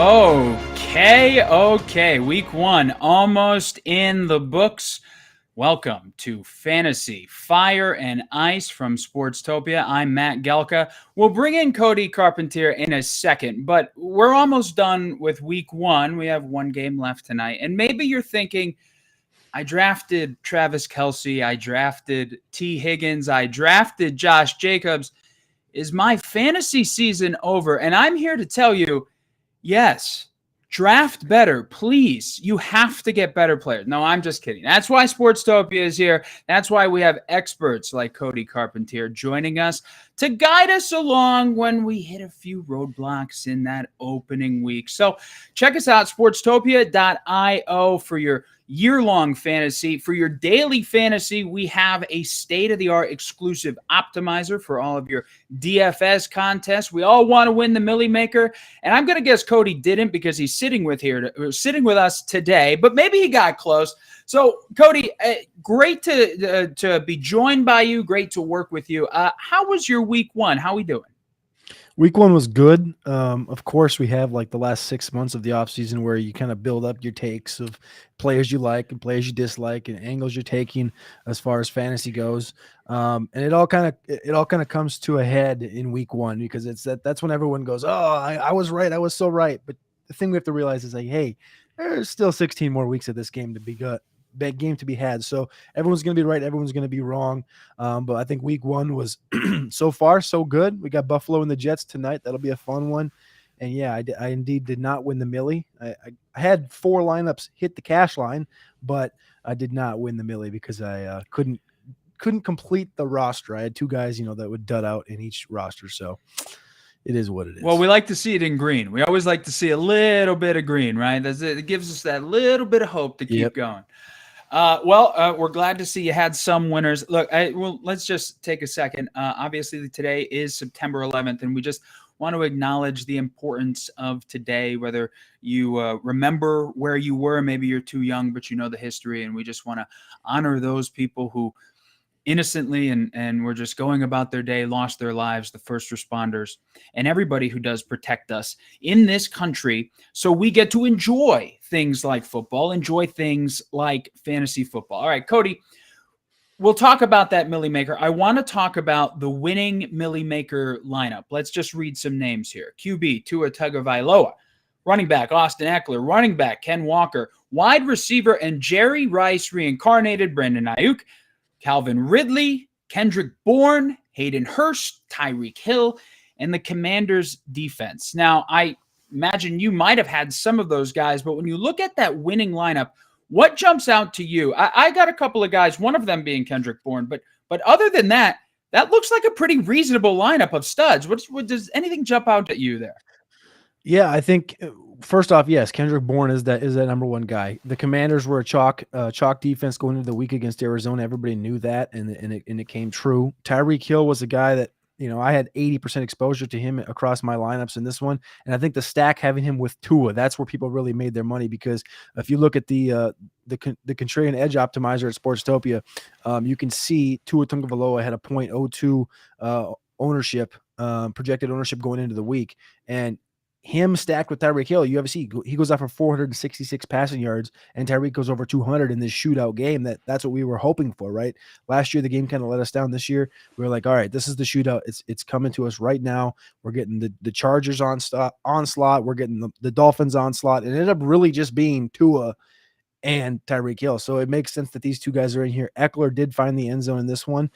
Okay. Week one almost in the books. Welcome to Fantasy Fire and Ice from Sportstopia. I'm Matt Galka. We'll bring in Cody Carpentier in a second, but we're almost done with week one. We have one game left tonight. And maybe you're thinking, I drafted Travis Kelce, I drafted T. Higgins, I drafted Josh Jacobs. Is my fantasy season over? And I'm here to tell you, yes, draft better, please. You have to get better players. No, I'm just kidding. That's why Sportstopia is here. That's why we have experts like Cody Carpentier joining us to guide us along when we hit a few roadblocks in that opening week. So check us out, sportstopia.io, for your year-long fantasy. For your daily fantasy, we have a state-of-the-art exclusive optimizer for all of your DFS contests. We all want to win the Millie Maker, and I'm going to guess Cody didn't because he's sitting with us today, but maybe he got close. So, Cody, great to be joined by you. Great to work with you. How was your week one? How are we doing? Week one was good. Of course, we have like the last 6 months of the offseason where you kind of build up your takes of players you like and players you dislike and angles you're taking as far as fantasy goes. And it all kind of comes to a head in week one because that's when everyone goes, "Oh, I was right. I was so right." But the thing we have to realize is like, hey, there's still 16 more weeks of this game to be good. Big game to be had. So everyone's going to be right. Everyone's going to be wrong. But I think week one was so far so good. We got Buffalo and the Jets tonight. That'll be a fun one. And yeah, I indeed did not win the Millie. I had 4 lineups hit the cash line, but I did not win the Millie because I couldn't complete the roster. I had 2 guys, that would dud out in each roster. So it is what it is. Well, we like to see it in green. We always like to see a little bit of green, right? It gives us that little bit of hope to keep going. We're glad to see you had some winners. Look, let's just take a second. Obviously, today is September 11th, and we just want to acknowledge the importance of today, whether you remember where you were. Maybe you're too young, but you know the history, and we just want to honor those people who innocently and we're just going about their day, lost their lives, the first responders, and everybody who does protect us in this country, so we get to enjoy things like football, enjoy things like fantasy football. All right, Cody, we'll talk about that Millie Maker. I want to talk about the winning Millie Maker lineup. Let's just read some names here. QB, Tua Tagovailoa. Running back, Austin Eckler. Running back, Ken Walker. Wide receiver and Jerry Rice reincarnated, Brandon Ayuk. Calvin Ridley, Kendrick Bourne, Hayden Hurst, Tyreek Hill, and the Commanders' defense. Now, I imagine you might have had some of those guys, but when you look at that winning lineup, what jumps out to you? I got a couple of guys, one of them being Kendrick Bourne, but other than that, that looks like a pretty reasonable lineup of studs. What does anything jump out at you there? Yeah, I think first off, yes, Kendrick Bourne is that number one guy. The Commanders were a chalk defense going into the week against Arizona. Everybody knew that, and it came true. Tyreek Hill was a guy that I had 80% exposure to him across my lineups in this one, and I think the stack having him with Tua, that's where people really made their money, because if you look at the contrarian edge optimizer at Sportstopia, you can see Tua Tagovailoa had a .02 ownership, projected ownership going into the week, and him stacked with Tyreek Hill, you see he goes out for 466 passing yards, and Tyreek goes over 200 in this shootout game. That's what we were hoping for, right? Last year the game kind of let us down. This year we were like, all right, this is the shootout. It's coming to us right now. We're getting the Chargers onslaught. We're getting the Dolphins onslaught. It ended up really just being Tua and Tyreek Hill. So it makes sense that these 2 guys are in here. Eckler did find the end zone in this one.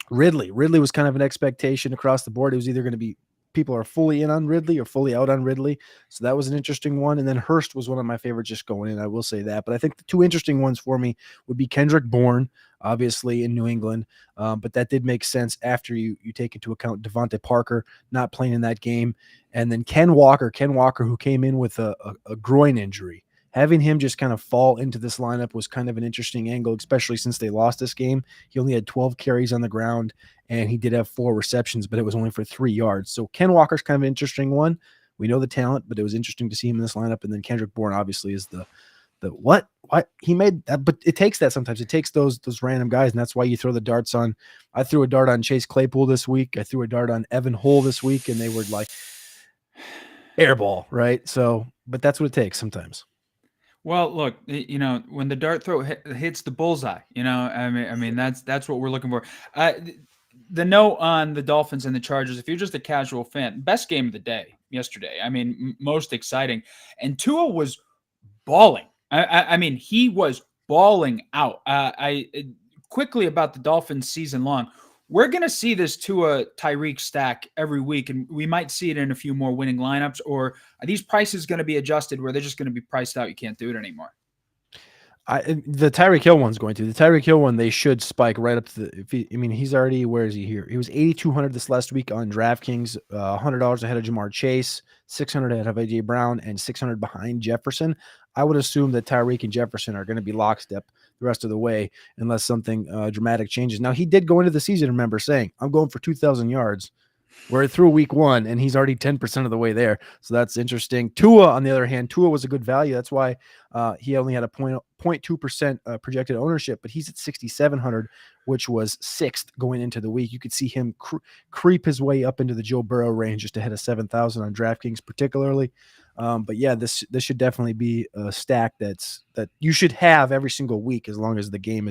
Ridley was kind of an expectation across the board. It was either going to be people are fully in on Ridley or fully out on Ridley. So that was an interesting one. And then Hurst was one of my favorites just going in. I will say that. But I think the 2 interesting ones for me would be Kendrick Bourne, obviously in New England. But that did make sense after you take into account Devontae Parker not playing in that game. And then Ken Walker, who came in with a groin injury. Having him just kind of fall into this lineup was kind of an interesting angle, especially since they lost this game. He only had 12 carries on the ground, and he did have 4 receptions, but it was only for 3 yards. So Ken Walker's kind of an interesting one. We know the talent, but it was interesting to see him in this lineup. And then Kendrick Bourne obviously is the what he made that, but it takes that sometimes. It takes those random guys, and that's why you throw the darts on. I threw a dart on Chase Claypool this week. I threw a dart on Evan Hull this week, and they were like, airball, right? So, but that's what it takes sometimes. Well, look, when the dart throw hits the bullseye, I mean that's what we're looking for. The note on the Dolphins and the Chargers, if you're just a casual fan, best game of the day yesterday. I mean, most exciting, and Tua was balling. I mean, he was balling out. Quickly about the Dolphins season long. We're going to see this Tua Tyreek stack every week, and we might see it in a few more winning lineups. Or are these prices going to be adjusted where they're just going to be priced out? You can't do it anymore. The Tyreek Hill one's going to. The Tyreek Hill one, they should spike right up to the. I mean, he's already, where is he here? He was 8,200 this last week on DraftKings, $100 ahead of Jamar Chase, 600 ahead of AJ Brown, and 600 behind Jefferson. I would assume that Tyreek and Jefferson are going to be lockstep the rest of the way unless something dramatic changes. Now, he did go into the season, remember, saying, I'm going for 2,000 yards. We're through week one, and he's already 10% of the way there. So that's interesting. Tua, on the other hand, Tua was a good value. That's why he only had a 0.2% projected ownership, but he's at 6,700, which was sixth going into the week. You could see him creep his way up into the Joe Burrow range, just ahead of 7,000 on DraftKings particularly. But yeah, this should definitely be a stack that you should have every single week as long as the game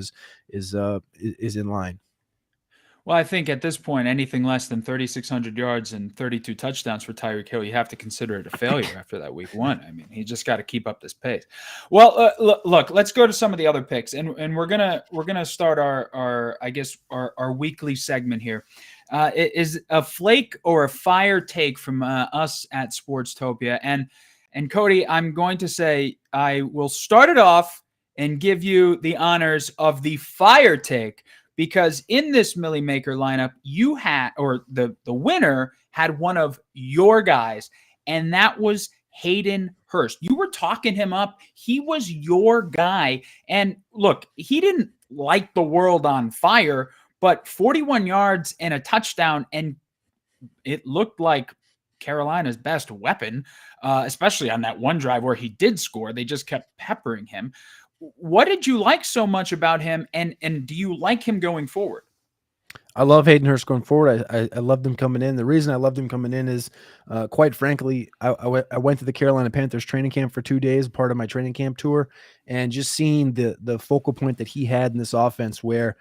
is in line. Well, I think at this point, anything less than 3,600 yards and 32 touchdowns for Tyreek Hill, you have to consider it a failure after that week one. I mean, he just got to keep up this pace. Well, look, let's go to some of the other picks, and we're gonna start our weekly segment here. It is a flake or a fire take from us at Sportstopia, and Cody, I'm going to say I will start it off and give you the honors of the fire take. Because in this Millie Maker lineup, you had, or the winner had one of your guys, and that was Hayden Hurst. You were talking him up. He was your guy. And look, he didn't light the world on fire, but 41 yards and a touchdown, and it looked like Carolina's best weapon, especially on that one drive where he did score. They just kept peppering him. What did you like so much about him, and do you like him going forward? I love Hayden Hurst going forward. I loved him coming in. The reason I loved him coming in is, quite frankly, I went to the Carolina Panthers training camp for 2 days, part of my training camp tour, and just seeing the focal point that he had in this offense where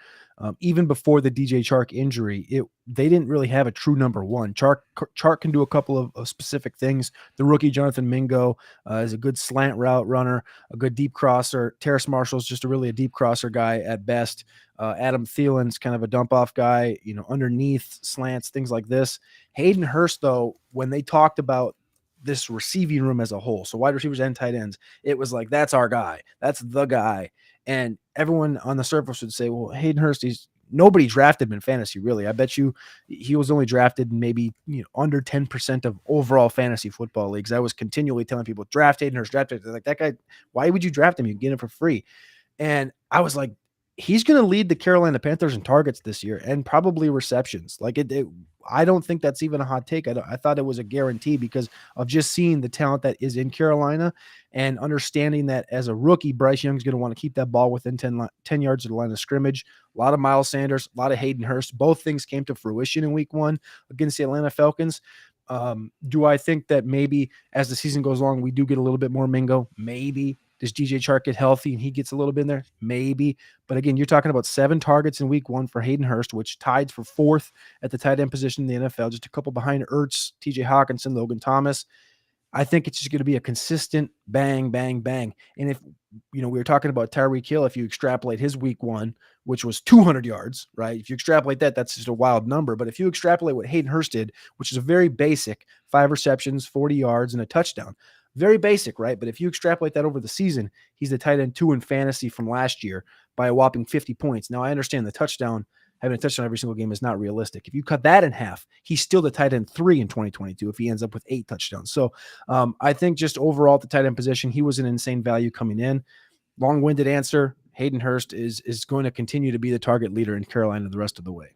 even before the DJ Chark injury, they didn't really have a true number one. Chark can do a couple of specific things. The rookie Jonathan Mingo is a good slant route runner, a good deep crosser. Terrace Marshall's just a deep crosser guy at best. Adam Thielen's kind of a dump off guy, underneath slants, things like this. Hayden Hurst, though, when they talked about this receiving room as a whole, so wide receivers and tight ends, it was like, that's our guy. That's the guy. And everyone on the surface would say, well, Hayden Hurst, nobody drafted him in fantasy, really. I bet you he was only drafted in maybe under 10% of overall fantasy football leagues. I was continually telling people, draft Hayden Hurst, draft Hayden. Like, that guy, why would you draft him? You can get him for free. And I was like, he's going to lead the Carolina Panthers in targets this year and probably receptions. Like I don't think that's even a hot take. I thought it was a guarantee because of just seeing the talent that is in Carolina and understanding that as a rookie, Bryce Young's going to want to keep that ball within 10 yards of the line of scrimmage. A lot of Miles Sanders, a lot of Hayden Hurst. Both things came to fruition in week one against the Atlanta Falcons. Do I think that maybe as the season goes along, we do get a little bit more Mingo? Maybe. Does DJ Chark get healthy and he gets a little bit in there? Maybe. But again, you're talking about 7 targets in week one for Hayden Hurst, which tied for 4th at the tight end position in the NFL, just a couple behind Ertz, TJ Hawkinson, Logan Thomas. I think it's just going to be a consistent bang, bang, bang. And if, we were talking about Tyreek Hill, if you extrapolate his week one, which was 200 yards, right? If you extrapolate that, that's just a wild number. But if you extrapolate what Hayden Hurst did, which is a very basic 5 receptions, 40 yards, and a touchdown, very basic, right? But if you extrapolate that over the season, he's the tight end 2 in fantasy from last year by a whopping 50 points. Now, I understand having a touchdown every single game is not realistic. If you cut that in half, he's still the tight end 3 in 2022 if he ends up with 8 touchdowns. So I think just overall at the tight end position, he was an insane value coming in. Long-winded answer, Hayden Hurst is going to continue to be the target leader in Carolina the rest of the way.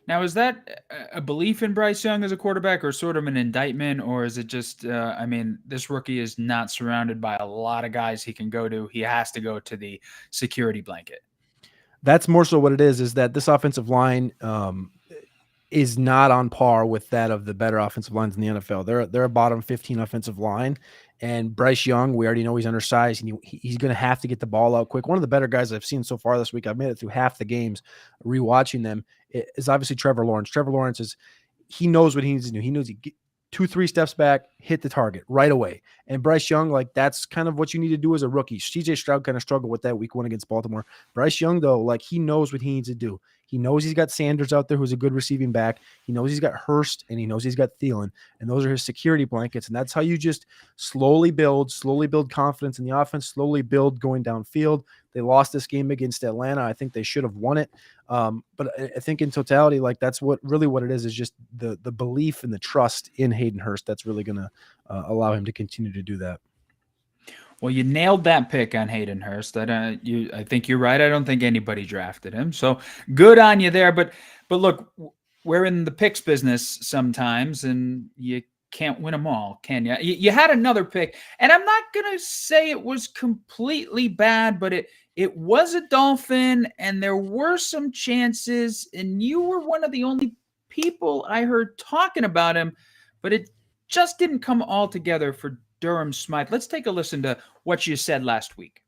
Now, is that a belief in Bryce Young as a quarterback or sort of an indictment, or is it just, this rookie is not surrounded by a lot of guys he can go to. He has to go to the security blanket. That's more so what it is that this offensive line, is not on par with that of the better offensive lines in the NFL. They're a bottom 15 offensive line, and Bryce Young, we already know he's undersized, and he's going to have to get the ball out quick. One of the better guys I've seen so far this week, I've made it through half the games rewatching them, is obviously Trevor Lawrence. Trevor Lawrence he knows what he needs to do. He knows 2-3 steps back, hit the target right away. And Bryce Young, like, that's kind of what you need to do as a rookie. CJ Stroud kind of struggled with that week 1 against Baltimore. Bryce Young, though, like, he knows what he needs to do. He knows he's got Sanders out there, who's a good receiving back. He knows he's got Hurst, and he knows he's got Thielen. And those are his security blankets. And that's how you just slowly build confidence in the offense, slowly build going downfield. They lost this game against Atlanta. I think they should have won it. But I think in totality, like, that's what it is just the belief and the trust in Hayden Hurst that's really going to allow him to continue to do that. Well, you nailed that pick on Hayden Hurst. I think you're right. I don't think anybody drafted him. So good on you there. But look, we're in the picks business sometimes, and you can't win them all, can you? You had another pick, and I'm not going to say it was completely bad, but it was a Dolphin, and there were some chances, and you were one of the only people I heard talking about him, but it just didn't come all together for Durham Smythe. Let's take a listen to what you said last week.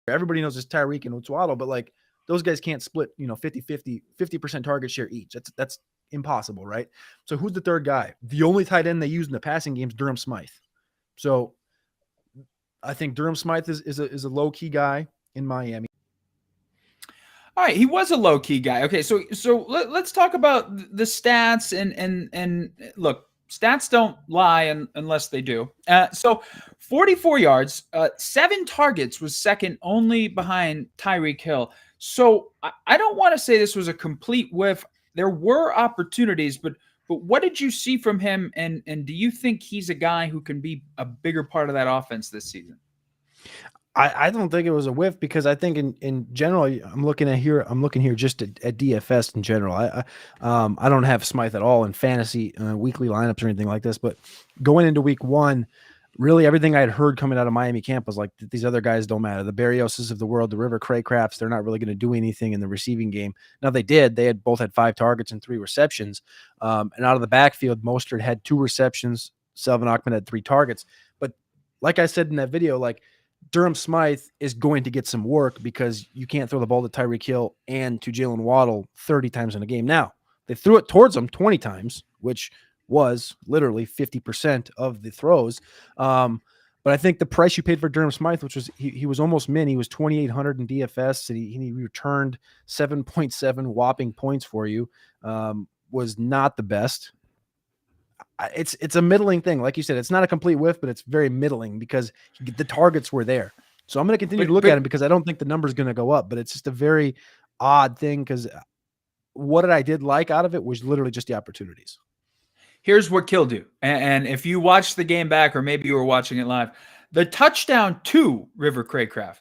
Everybody knows it's Tyreek and Waddle, but like, those guys can't split, 50% target share each. That's impossible, right? So who's the third guy? The only tight end they use in the passing game is Durham Smythe. So I think Durham Smythe is a low key guy in Miami. All right, he was a low key guy. Okay, so let's talk about the stats and look. Stats don't lie unless they do. So 44 yards, 7 targets was second only behind Tyreek Hill. So I don't want to say this was a complete whiff. There were opportunities, but what did you see from him? And do you think he's a guy who can be a bigger part of that offense this season? I don't think it was a whiff, because I think in general, I'm looking here just at DFS in general. I don't have Smythe at all in fantasy weekly lineups or anything like this, but going into week 1, really everything I had heard coming out of Miami camp was like, these other guys don't matter. The Berrioses of the world, the River Craycrafts, they're not really going to do anything in the receiving game. Now they did. They both had 5 targets and 3 receptions. And out of the backfield, Mostert had 2 receptions. Selvin Ahmed had 3 targets. But like I said in that video, like, Durham Smythe is going to get some work, because you can't throw the ball to Tyreek Hill and to Jalen Waddle 30 times in a game. Now, they threw it towards him 20 times, which was literally 50% of the throws. But I think the price you paid for Durham Smythe, which was he was almost min, he was 2,800 in DFS, and he returned 7.7 whopping points for you, was not the best. It's a middling thing. Like you said, it's not a complete whiff, but it's very middling, because the targets were there. So I'm going to continue to look at him, because I don't think the number's going to go up, but it's just a very odd thing, because what I did like out of it was literally just the opportunities. Here's what killed you. And if you watched the game back, or maybe you were watching it live, the touchdown to River Craycraft,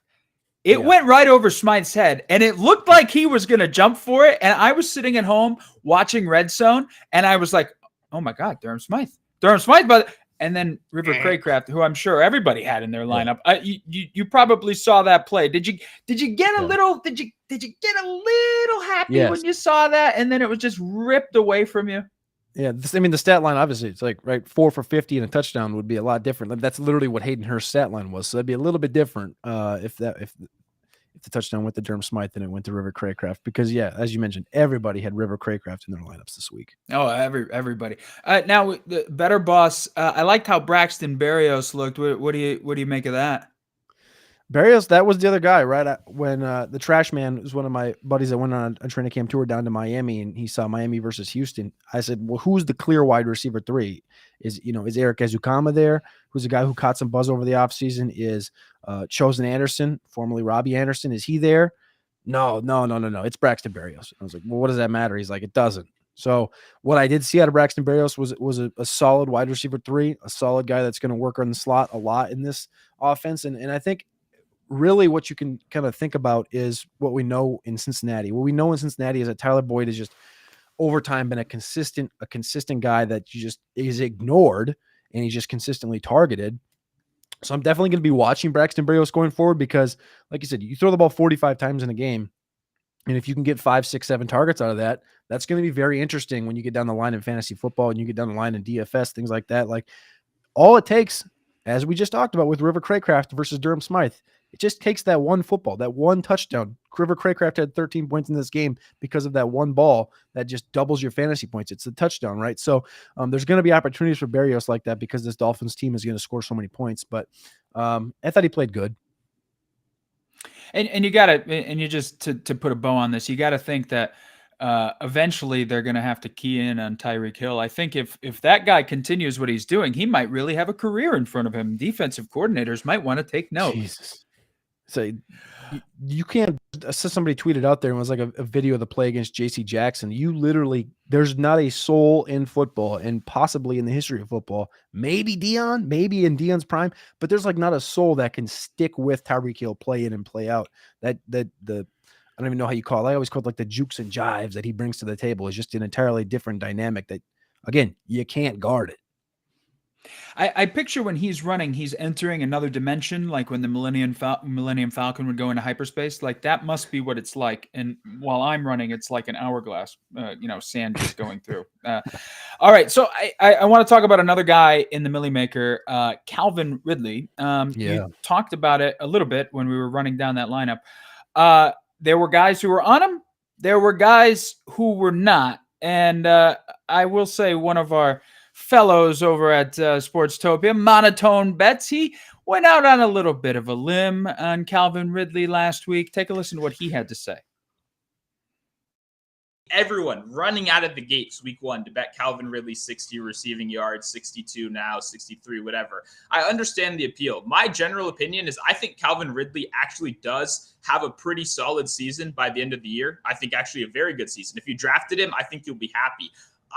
it went right over Smythe's head, and it looked like he was going to jump for it. And I was sitting at home watching Red Zone, and I was like, oh my God, Durham Smythe, but and then River Craycraft, who I'm sure everybody had in their lineup. You probably saw that play. Did you get a little? Did you get a little happy when you saw that, and then it was just ripped away from you? Yeah, the stat line, obviously, it's like, right, 4 for 50 and a touchdown would be a lot different. That's literally what Hayden Hurst's stat line was. So that'd be a little bit different if the touchdown went to Durham Smythe and it went to River Craycraft, because as you mentioned, everybody had River Craycraft in their lineups this week. Oh, everybody. Now the better boss. I liked how Braxton Berrios looked. What do you make of that? Berrios, that was the other guy, right? When the Trash Man was one of my buddies that went on a training camp tour down to Miami, and he saw Miami versus Houston. I said, well, who's the clear wide receiver 3? Is Eric Ezukama there? Who's a guy who caught some buzz over the offseason? Is Chosen Anderson, formerly Robbie Anderson, is he there? No. It's Braxton Berrios. I was like, well, what does that matter? He's like, it doesn't. So what I did see out of Braxton Berrios was a solid wide receiver 3, a solid guy that's going to work on the slot a lot in this offense. And I think really what you can kind of think about is what we know in Cincinnati. What we know in Cincinnati is that Tyler Boyd has just over time been a consistent guy that just is ignored, and he's just consistently targeted. So I'm definitely going to be watching Braxton Berrios going forward, because like you said, you throw the ball 45 times in a game, And if you can get 5, 6, 7 targets out of that, that's going to be very interesting when you get down the line in fantasy football and you get down the line in DFS, things like that. Like all it takes, as we just talked about with River Craycraft versus Durham Smythe, it just takes that one football, that one touchdown. River Craycraft had 13 points in this game because of that one ball that just doubles your fantasy points. It's a touchdown, right? So there's going to be opportunities for Berrios like that because this Dolphins team is going to score so many points. But I thought he played good. And you got to, and you just to put a bow on this, you got to think that eventually they're going to have to key in on Tyreek Hill. I think if that guy continues what he's doing, he might really have a career in front of him. Defensive coordinators might want to take note. Jesus. So you can't. Somebody tweeted out there and was like a video of the play against J.C. Jackson. You literally, there's not a soul in football and possibly in the history of football. Maybe Deion, maybe in Deion's prime, but there's like not a soul that can stick with Tyreek Hill play in and play out. I don't even know how you call it. I always call it like the jukes and jives that he brings to the table is just an entirely different dynamic that, again, you can't guard it. I picture when he's running, he's entering another dimension, like when the Millennium Falcon would go into hyperspace. Like that must be what it's like. And while I'm running, it's like an hourglass, sand just going through. All right, so I want to talk about another guy in the Millie Maker, Calvin Ridley. You talked about it a little bit when we were running down that lineup. There were guys who were on him. There were guys who were not. And I will say one of our fellows over at Sportstopia, Monotone Bets, he went out on a little bit of a limb on Calvin Ridley last week. Take a listen to what he had to say. Everyone running out of the gates week one to bet Calvin Ridley 60 receiving yards, 62 now, 63, whatever. I understand the appeal. My general opinion is I think Calvin Ridley actually does have a pretty solid season by the end of the year. I think actually a very good season. If you drafted him, I think you'll be happy.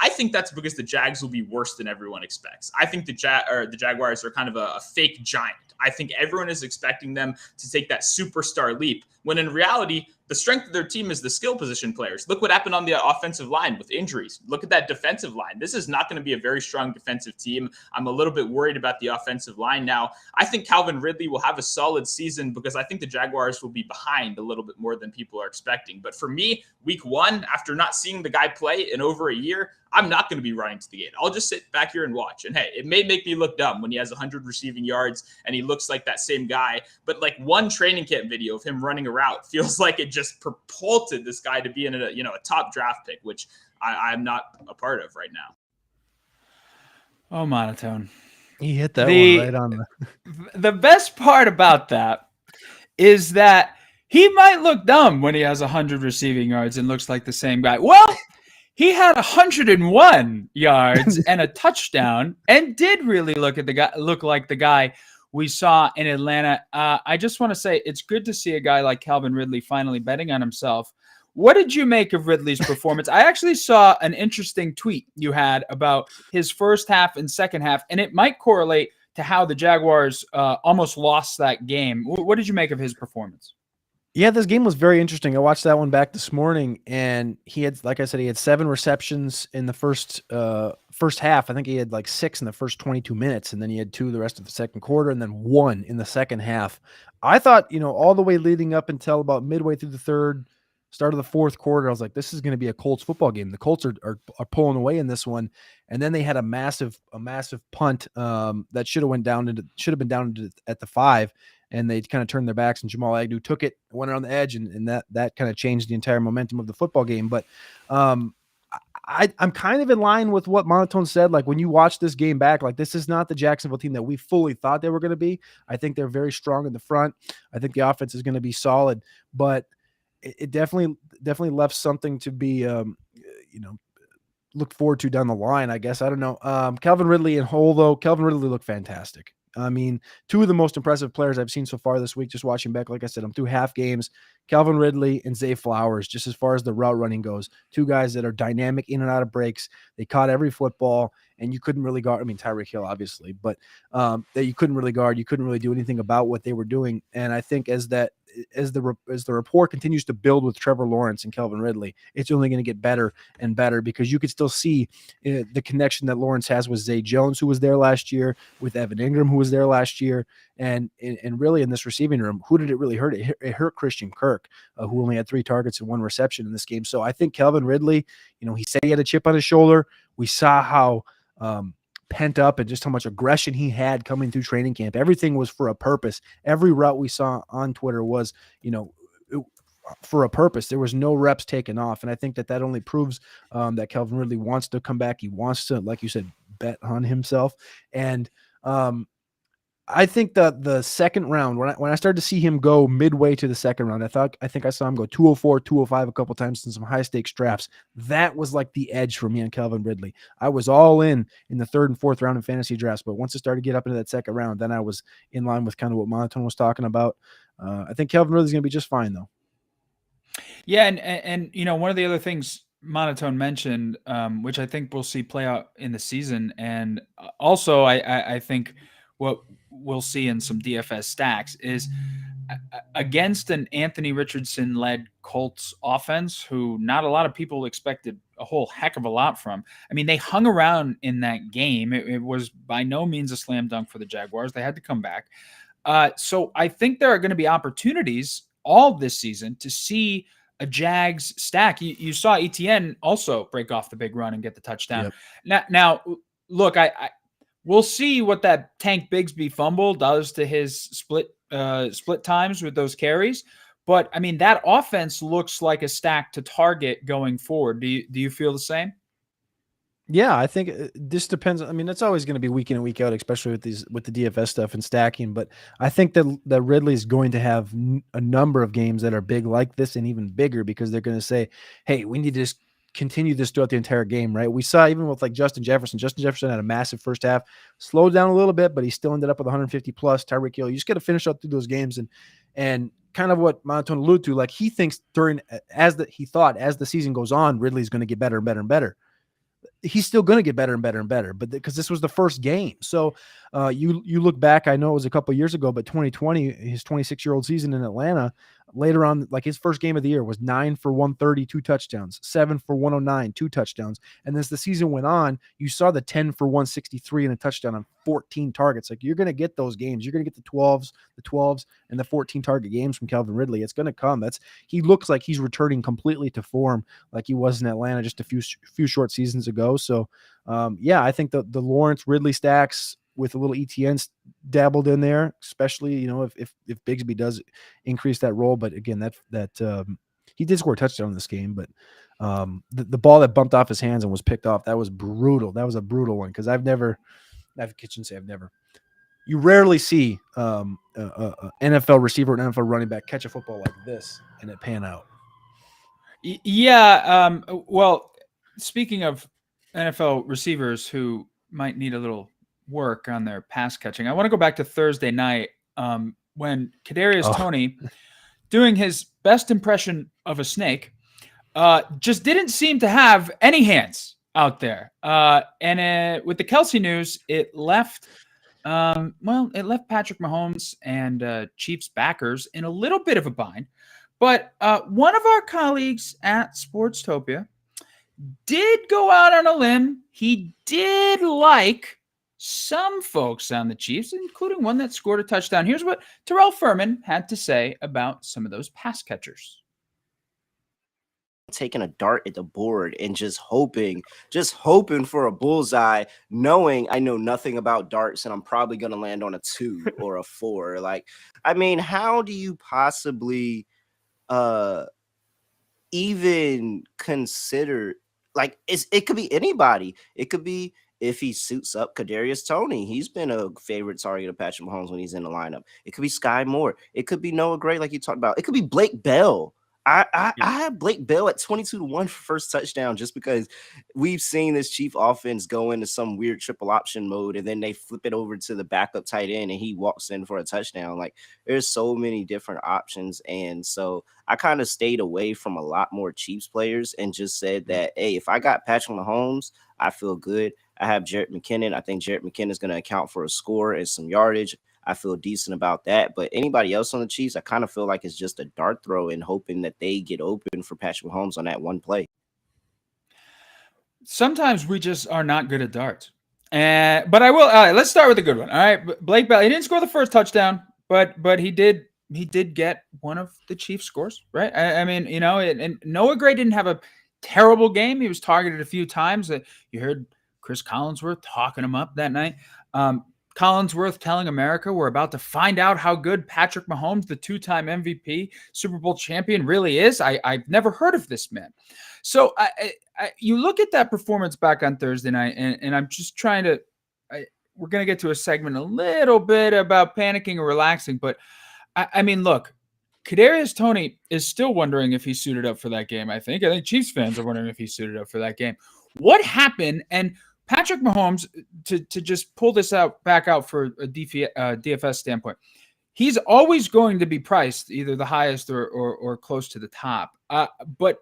I think that's because the Jags will be worse than everyone expects. I think the Jaguars are kind of a fake giant. I think everyone is expecting them to take that superstar leap, when in reality, the strength of their team is the skill position players. Look what happened on the offensive line with injuries. Look at that defensive line. This is not going to be a very strong defensive team. I'm a little bit worried about the offensive line now. I think Calvin Ridley will have a solid season because I think the Jaguars will be behind a little bit more than people are expecting. But for me, week one, after not seeing the guy play in over a year, I'm not going to be running to the gate. I'll just sit back here and watch. And hey, it may make me look dumb when he has 100 receiving yards and he looks like that same guy. But like one training camp video of him running a route feels like it just propulted this guy to be in a top draft pick, which I'm not a part of right now. Oh, Monotone. He hit that one right on the best part about that is that he might look dumb when he has 100 receiving yards and looks like the same guy. Well, he had 101 yards and a touchdown and did really look like the guy we saw in Atlanta. I just want to say it's good to see a guy like Calvin Ridley finally betting on himself. What did you make of Ridley's performance? I actually saw an interesting tweet you had about his first half and second half, and it might correlate to how the Jaguars almost lost that game. What did you make of his performance? Yeah, this game was very interesting. I watched that one back this morning, and he had, like I said, he had 7 receptions in the first half. I think he had like 6 in the first 22 minutes, and then he had 2 the rest of the second quarter, and then 1 in the second half. I thought, all the way leading up until about midway through the third, start of the fourth quarter, I was like, this is going to be a Colts football game. The Colts are pulling away in this one, and then they had a massive punt that should have been down at the 5. And they kind of turned their backs, and Jamal Agnew took it, went around the edge, and that kind of changed the entire momentum of the football game. But I'm kind of in line with what Monotone said. Like when you watch this game back, like this is not the Jacksonville team that we fully thought they were going to be. I think they're very strong in the front. I think the offense is going to be solid, but it definitely left something to be, look forward to down the line, I guess. I don't know. Calvin Ridley in whole, though, Calvin Ridley looked fantastic. I mean, 2 of the most impressive players I've seen so far this week, just watching back, like I said, I'm through half games, Calvin Ridley and Zay Flowers, just as far as the route running goes. 2 guys that are dynamic in and out of breaks. They caught every football, and you couldn't really guard. I mean, Tyreek Hill, obviously, but that you couldn't really guard. You couldn't really do anything about what they were doing. And I think as the rapport continues to build with Trevor Lawrence and Calvin Ridley, it's only going to get better and better, because you could still see the connection that Lawrence has with Zay Jones, who was there last year, with Evan Ingram, who was there last year. And really in this receiving room, who did it really hurt? It hurt Christian Kirk, who only had 3 targets and 1 reception in this game. So I think Calvin Ridley, he said he had a chip on his shoulder. We saw how pent up and just how much aggression he had coming through training camp. Everything was for a purpose. Every route we saw on Twitter was, for a purpose. There was no reps taken off. And I think that only proves that Calvin Ridley wants to come back. He wants to, like you said, bet on himself. And I think the second round, when I started to see him go midway to the second round, I think I saw him go 204, 205 a couple times in some high stakes drafts. That was like the edge for me on Calvin Ridley. I was all in the 3rd and 4th round in fantasy drafts, but once it started to get up into that second round, then I was in line with kind of what Monotone was talking about. I think Calvin Ridley's going to be just fine though. Yeah, and one of the other things Monotone mentioned, which I think we'll see play out in the season, and also I think what we'll see in some DFS stacks is against an Anthony Richardson-led Colts offense, who not a lot of people expected a whole heck of a lot from. I mean, they hung around in that game. It was by no means a slam dunk for the Jaguars. They had to come back. So I think there are going to be opportunities all this season to see a Jags stack. You saw ETN also break off the big run and get the touchdown. Yep. Now look, we'll see what that Tank Bigsby fumble does to his split times with those carries. But I mean, that offense looks like a stack to target going forward. Do you feel the same? Yeah, I think this depends. I mean, it's always going to be week in and week out, especially with the DFS stuff and stacking. But I think that Ridley is going to have a number of games that are big like this and even bigger, because they're going to say, "Hey, we need to just continue this throughout the entire game." Right? We saw even with like Justin Jefferson. Justin Jefferson had a massive first half, slowed down a little bit, but he still ended up with 150 plus. Tyreek Hill, you just got to finish up through those games and kind of what Monotone alluded to. Like he thinks as the season goes on, Ridley's going to get better and better and better. He's still going to get better and better and better, but because this was the first game. So you look back, I know it was a couple of years ago, but 2020, his 26-year-old season in Atlanta, later on, like his first game of the year was 9 for 130, 2 touchdowns, 7 for 109, 2 touchdowns. And as the season went on, you saw the 10 for 163 and a touchdown on 14 targets. Like you're going to get those games. You're going to get the 12s and the 14 target games from Calvin Ridley. It's going to come. He looks like he's returning completely to form like he was in Atlanta just a few short seasons ago. So I think the Lawrence Ridley stacks with a little ETN dabbled in there, especially, if Bigsby does increase that role. But again, that he did score a touchdown in this game, but the ball that bumped off his hands and was picked off, that was brutal. That was a brutal one. Cause you rarely see a NFL receiver and NFL running back catch a football like this and it pan out. Yeah. Well, speaking of NFL receivers who might need a little work on their pass catching, I want to go back to Thursday night when Kadarius Toney, doing his best impression of a snake, just didn't seem to have any hands out there. And with the Kelsey news, it left Patrick Mahomes and Chiefs backers in a little bit of a bind. But one of our colleagues at Sportstopia did go out on a limb. He did like some folks on the Chiefs, including one that scored a touchdown. Here's what Terrell Furman had to say about some of those pass catchers. Taking a dart at the board and just hoping for a bullseye, knowing I know nothing about darts and I'm probably going to land on a 2 or a 4. Like, I mean, how do you possibly even consider, like, it could be anybody. It could be, if he suits up, Kadarius Toney. He's been a favorite target of Patrick Mahomes when he's in the lineup. It could be Sky Moore. It could be Noah Gray, like you talked about. It could be Blake Bell. I have Blake Bell at 22-1 for first touchdown, just because we've seen this Chief offense go into some weird triple option mode and then they flip it over to the backup tight end and he walks in for a touchdown. Like, there's so many different options. And so I kind of stayed away from a lot more Chiefs players and just said that, hey, if I got Patrick Mahomes, I feel good. I have Jerick McKinnon. I think Jerick McKinnon is going to account for a score and some yardage. I feel decent about that. But anybody else on the Chiefs, I kind of feel like it's just a dart throw and hoping that they get open for Patrick Mahomes on that one play. Sometimes we just are not good at darts. But I will. All right, let's start with a good one. All right, Blake Bell. He didn't score the first touchdown, but he did get one of the Chiefs' scores, right? I mean, and Noah Gray didn't have a terrible game. He was targeted a few times. You heard Chris Collinsworth talking him up that night. Collinsworth telling America we're about to find out how good Patrick Mahomes, the two-time MVP, Super Bowl champion, really is. I've never heard of this man. So you look at that performance back on Thursday night, and I'm just trying to we're going to get to a segment a little bit about panicking or relaxing, but I mean, look, Kadarius Toney is still wondering if he's suited up for that game. I think Chiefs fans are wondering if he's suited up for that game. What happened? And Patrick Mahomes, to just pull this back out for a DFS standpoint, he's always going to be priced either the highest or close to the top. But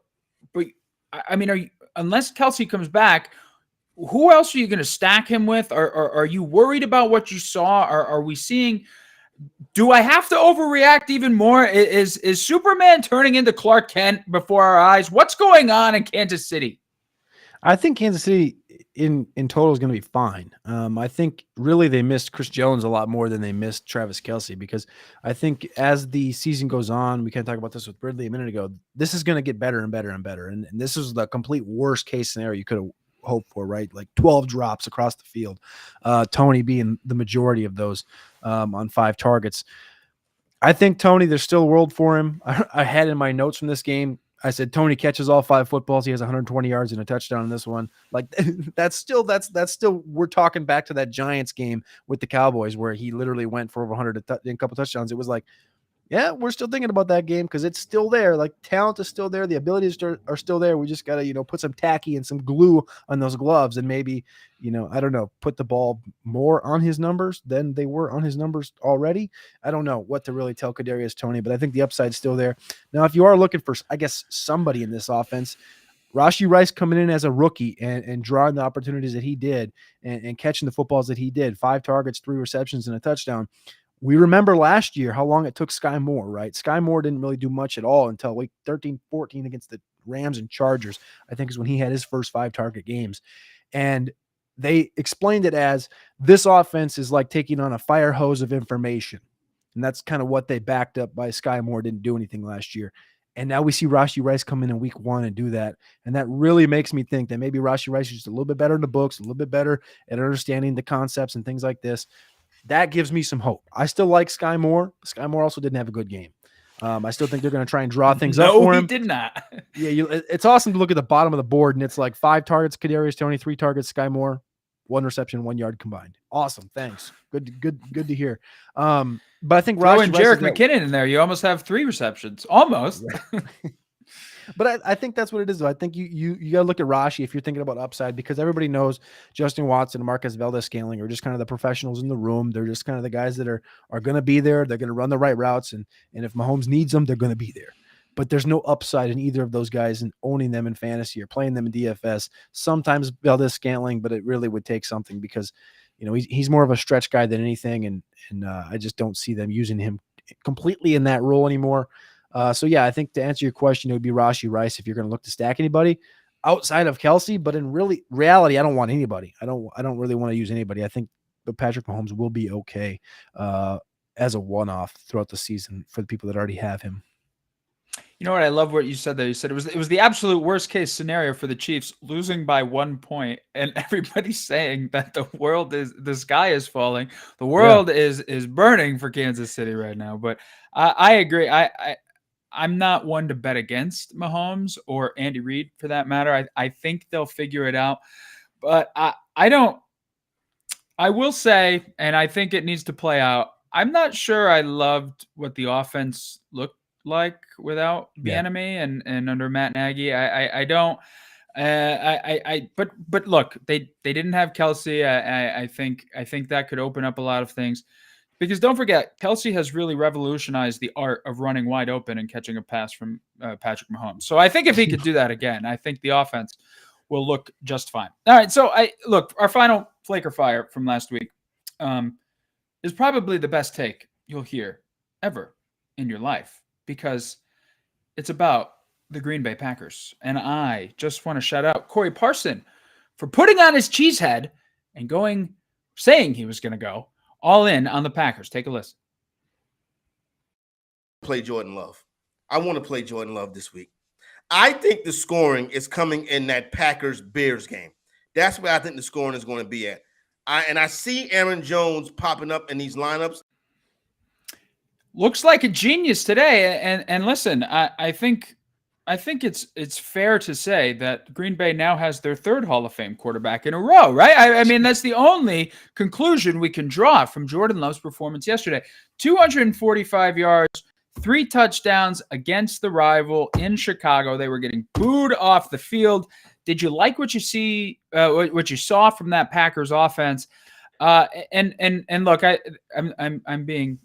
I mean, unless Kelsey comes back, who else are you going to stack him with? Or are you worried about what you saw? Are we seeing? Do I have to overreact even more? Is Superman turning into Clark Kent before our eyes? What's going on in Kansas City? I think Kansas City in total is going to be fine. I think really they missed Chris Jones a lot more than they missed Travis Kelce, because I think as the season goes on, we kind of talked about this with Ridley a minute ago, this is going to get better and better and better. And this is the complete worst case scenario you could have hoped for, right? Like 12 drops across the field, Toney being the majority of those on 5 targets. I think Toney, there's still a world for him. I had in my notes from this game, I said Toney catches all 5 footballs. He has 120 yards and a touchdown in this one. Like that's still we're talking back to that Giants game with the Cowboys where he literally went for over 100 and a couple touchdowns. It was like, yeah, we're still thinking about that game because it's still there. Like talent is still there. The abilities are still there. We just got to, put some tacky and some glue on those gloves and maybe, I don't know, put the ball more on his numbers than they were on his numbers already. I don't know what to really tell Kadarius Toney, but I think the upside's still there. Now, if you are looking for, I guess, somebody in this offense, Rashee Rice coming in as a rookie and drawing the opportunities that he did and catching the footballs that he did, 5 targets, 3 receptions, and a touchdown. We remember last year how long it took Sky Moore, right? Sky Moore didn't really do much at all until week 13, 14 against the Rams and Chargers, I think is when he had his first 5 target games. And they explained it as this offense is like taking on a fire hose of information. And that's kind of what they backed up by Sky Moore didn't do anything last year. And now we see Rashee Rice come in week 1 and do that. And that really makes me think that maybe Rashee Rice is just a little bit better in the books, a little bit better at understanding the concepts and things like this. That gives me some hope. I still like Sky Moore. Sky Moore also didn't have a good game. I still think they're going to try and draw things up for him. No, he did not. Yeah, it's awesome to look at the bottom of the board, and it's like 5 targets, Kadarius Toney, 3 targets, Sky Moore, 1 reception, 1 yard combined. Awesome, thanks. Good to hear. But I think Throw in Jerick McKinnon in there, you almost have 3 receptions, almost. Right. But I think that's what it is, though. I think you got to look at Rashee if you're thinking about upside, because everybody knows Justin Watson and Marquez Valdez-Scantling are just kind of the professionals in the room. They're just kind of the guys that are going to be there. They're going to run the right routes, and if Mahomes needs them, they're going to be there. But there's no upside in either of those guys in owning them in fantasy or playing them in DFS. Sometimes Valdez-Scantling, but it really would take something because he's more of a stretch guy than anything, and I just don't see them using him completely in that role anymore. So yeah, I think to answer your question, it would be Rashee Rice if you're going to look to stack anybody outside of Kelce. But in reality, I don't want anybody. I don't really want to use anybody. I think Patrick Mahomes will be okay as a one-off throughout the season for the people that already have him. You know what? I love what you said there. You said it was the absolute worst case scenario for the Chiefs, losing by 1 point, and everybody's saying that the sky is falling. The world is burning for Kansas City right now. But I agree. I'm not one to bet against Mahomes or Andy Reid for that matter. I think they'll figure it out. But I will say, and I think it needs to play out, I'm not sure I loved what the offense looked like without Bieniemy and under Matt Nagy. I don't. But look, they didn't have Kelce. I think that could open up a lot of things. Because don't forget, Kelce has really revolutionized the art of running wide open and catching a pass from Patrick Mahomes. So I think if he could do that again, I think the offense will look just fine. All right, so our final Flaker Fire from last week is probably the best take you'll hear ever in your life, because it's about the Green Bay Packers. And I just want to shout out Corey Parson for putting on his cheese head and saying he was going to go all in on the Packers. Take a listen. Play Jordan Love. I want to play Jordan Love this week. I think the scoring is coming in that Packers-Bears game. That's where I think the scoring is going to be at. I see Aaron Jones popping up in these lineups. Looks like a genius today. And listen, I think it's fair to say that Green Bay now has their third Hall of Fame quarterback in a row, right? I mean, that's the only conclusion we can draw from Jordan Love's performance yesterday. 245 yards, 3 touchdowns against the rival in Chicago. They were getting booed off the field. Did you like what you saw from that Packers offense? And look, I'm being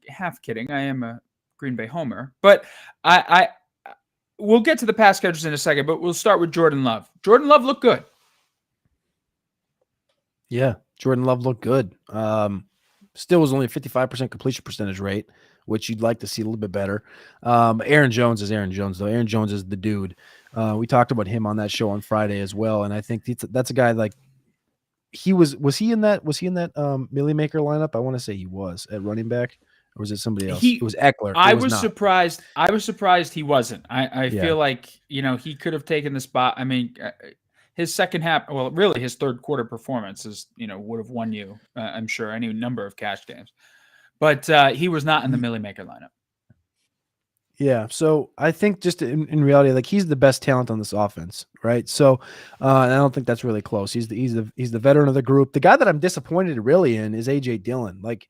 half kidding. I am a Green Bay homer, but we'll get to the pass catchers in a second, but we'll start with Jordan Love. Jordan Love looked good. Yeah, Jordan Love looked good. Still was only a 55% completion percentage rate, which you'd like to see a little bit better. Aaron Jones is Aaron Jones, though. Aaron Jones is the dude. We talked about him on that show on Friday as well, and I think that's a guy like was he in that Millie Maker lineup? I want to say he was at running back. Or was it somebody else? It was Eckler. I was surprised. I was surprised he wasn't. I feel like, he could have taken the spot. I mean, his second half, well, really his third quarter performance would have won you, I'm sure, any number of cash games. But he was not in the Millie Maker lineup. Yeah, so I think just in reality, like, he's the best talent on this offense, right? So, and I don't think that's really close. He's the veteran of the group. The guy that I'm disappointed really in is AJ Dillon. Like,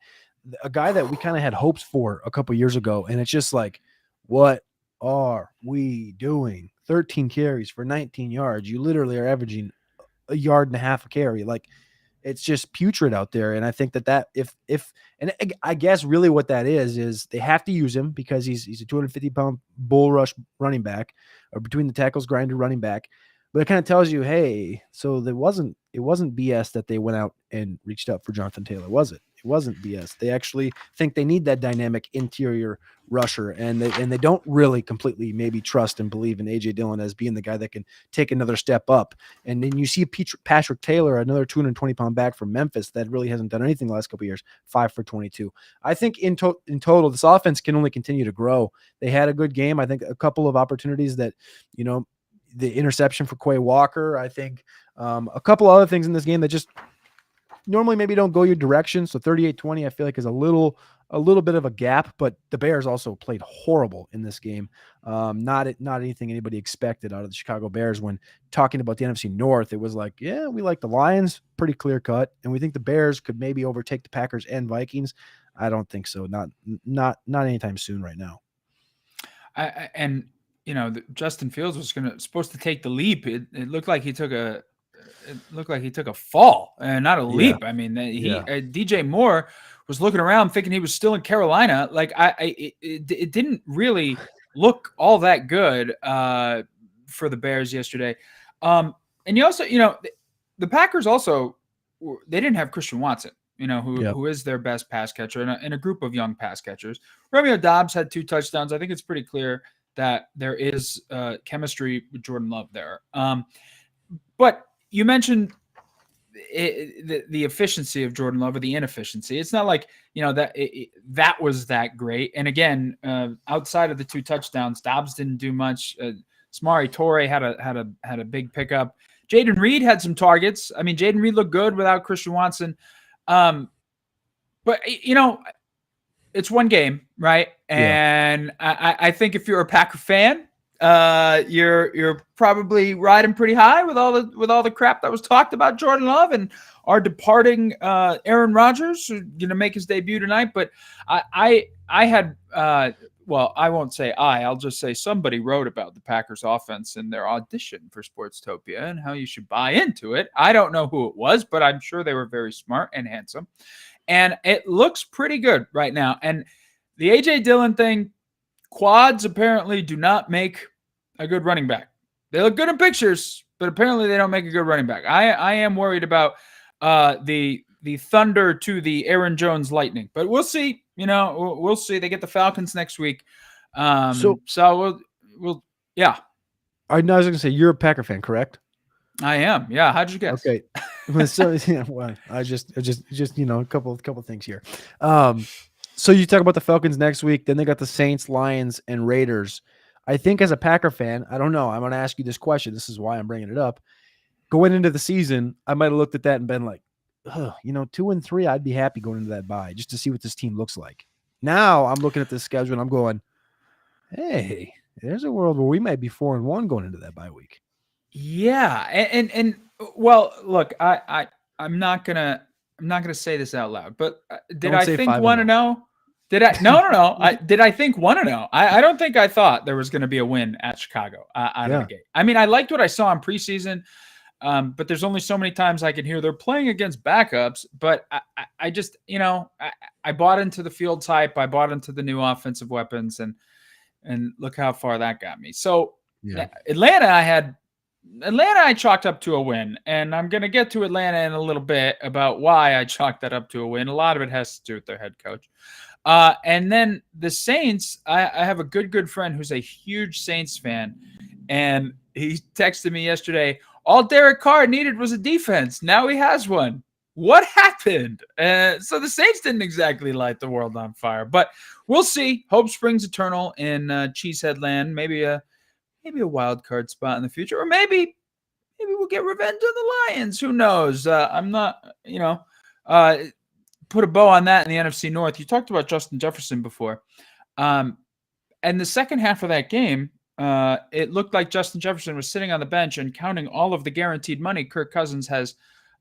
a guy that we kind of had hopes for a couple years ago, and it's just like, what are we doing? 13 carries for 19 yards. You literally are averaging a yard and a half a carry. Like, it's just putrid out there. And I think that and I guess really what that is they have to use him because he's a 250-pound bull rush running back, or between the tackles grinder running back. But it kind of tells you, hey, so it wasn't BS that they went out and reached out for Jonathan Taylor, was it? It wasn't BS. They actually think they need that dynamic interior rusher, and they don't really completely maybe trust and believe in AJ Dillon as being the guy that can take another step up. And then you see Patrick Taylor, another 220-pound back from Memphis that really hasn't done anything the last couple of years, 5 for 22. I think in total, this offense can only continue to grow. They had a good game. I think a couple of opportunities that, the interception for Quay Walker. I think a couple other things in this game that just normally maybe don't go your direction. So 38-20, I feel like, is a little bit of a gap, but the Bears also played horrible in this game. Not anything anybody expected out of the Chicago Bears. When talking about the NFC North, it was like, yeah, we like the Lions, pretty clear cut, and we think the Bears could maybe overtake the Packers and Vikings. I don't think so. Not anytime soon right now. Justin Fields was supposed to take the leap. It looked like he took a fall and not a leap. I mean, DJ Moore was looking around thinking he was still in Carolina. Like, it didn't really look all that good for the Bears yesterday. And you also, the Packers also, they didn't have Christian Watson, who is their best pass catcher in a group of young pass catchers. Romeo Doubs had 2 touchdowns. I think it's pretty clear that there is chemistry with Jordan Love there. But you mentioned the efficiency of Jordan Love, or the inefficiency. It's not like, that was that great. And again, outside of the 2 touchdowns, Dobbs didn't do much. Samori Toure had a big pickup. Jaden Reed had some targets. I mean, Jaden Reed looked good without Christian Watson. But it's one game, right? And I think if you're a Packer fan, you're probably riding pretty high with all the crap that was talked about Jordan Love and our departing Aaron Rodgers, who's going to make his debut tonight. But I had I won't say I'll just say somebody wrote about the Packers offense in their audition for Sportstopia and how you should buy into it. I don't know who it was, but I'm sure they were very smart and handsome. And it looks pretty good right now. And the A.J. Dillon thing, quads apparently do not make a good running back. They look good in pictures, but apparently they don't make a good running back. I am worried about the Thunder to the Aaron Jones Lightning, but we'll see. We'll see. They get the Falcons next week. So we'll yeah. I was going to say you're a Packer fan, correct? I am. Yeah. How'd you guess? Okay. So well, I just a couple things here. So you talk about the Falcons next week, then they got the Saints, Lions, and Raiders. I think as a Packer fan, I don't know. I'm going to ask you this question. This is why I'm bringing it up. Going into the season, I might have looked at that and been like, 2-3, I'd be happy going into that bye just to see what this team looks like. Now I'm looking at this schedule and I'm going, hey, there's a world where we might be 4-1 going into that bye week. Yeah, and well, look, I'm not gonna say this out loud, but did I think 1-0? Did I? No. Did I think 1-0? I don't think I thought there was going to be a win at Chicago out of the gate. I mean, I liked what I saw in preseason, but there's only so many times I can hear they're playing against backups. But I just, I bought into the field type. I bought into the new offensive weapons, and look how far that got me. So Atlanta, I chalked up to a win, and I'm going to get to Atlanta in a little bit about why I chalked that up to a win. A lot of it has to do with their head coach. And then the Saints, I have a good friend who's a huge Saints fan, and he texted me yesterday, all Derek Carr needed was a defense. Now he has one. What happened? So the Saints didn't exactly light the world on fire, but we'll see. Hope springs eternal in Cheesehead Land. Maybe a wild card spot in the future, or maybe we'll get revenge on the Lions. Who knows? I'm not, put a bow on that in the NFC North. You talked about Justin Jefferson before. And the second half of that game, it looked like Justin Jefferson was sitting on the bench and counting all of the guaranteed money Kirk Cousins has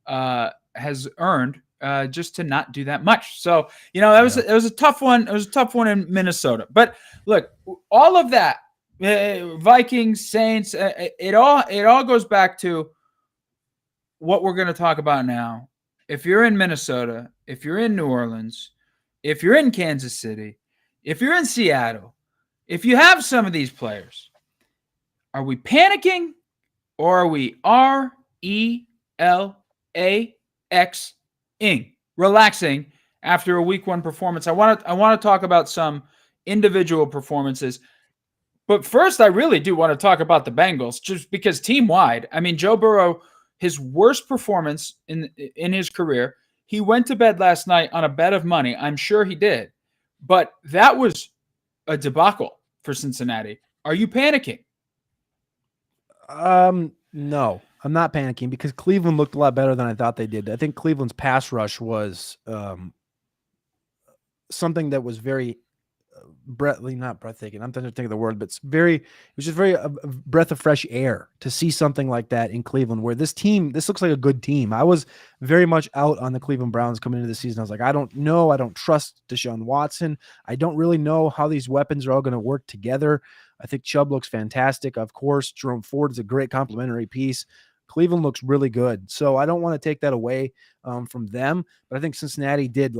earned just to not do that much. So, it was a tough one. It was a tough one in Minnesota. But look, all of that, Vikings, Saints, it all goes back to what we're going to talk about now. If you're in Minnesota, if you're in New Orleans, if you're in Kansas City, if you're in Seattle, if you have some of these players, are we panicking or are we relaxing? Relaxing after a week 1 performance? I want to talk about some individual performances. But first, I really do want to talk about the Bengals, just because team-wide, I mean, Joe Burrow, his worst performance in his career, he went to bed last night on a bet of money. I'm sure he did. But that was a debacle for Cincinnati. Are you panicking? No, I'm not panicking because Cleveland looked a lot better than I thought they did. I think Cleveland's pass rush was something that was very not breathtaking. I'm trying to think of the word, but it was just very a breath of fresh air to see something like that in Cleveland, where this looks like a good team. I was very much out on the Cleveland Browns coming into the season. I was like, I don't know. I don't trust Deshaun Watson. I don't really know how these weapons are all going to work together. I think Chubb looks fantastic. Of course, Jerome Ford is a great complementary piece. Cleveland looks really good. So I don't want to take that away from them, but I think Cincinnati did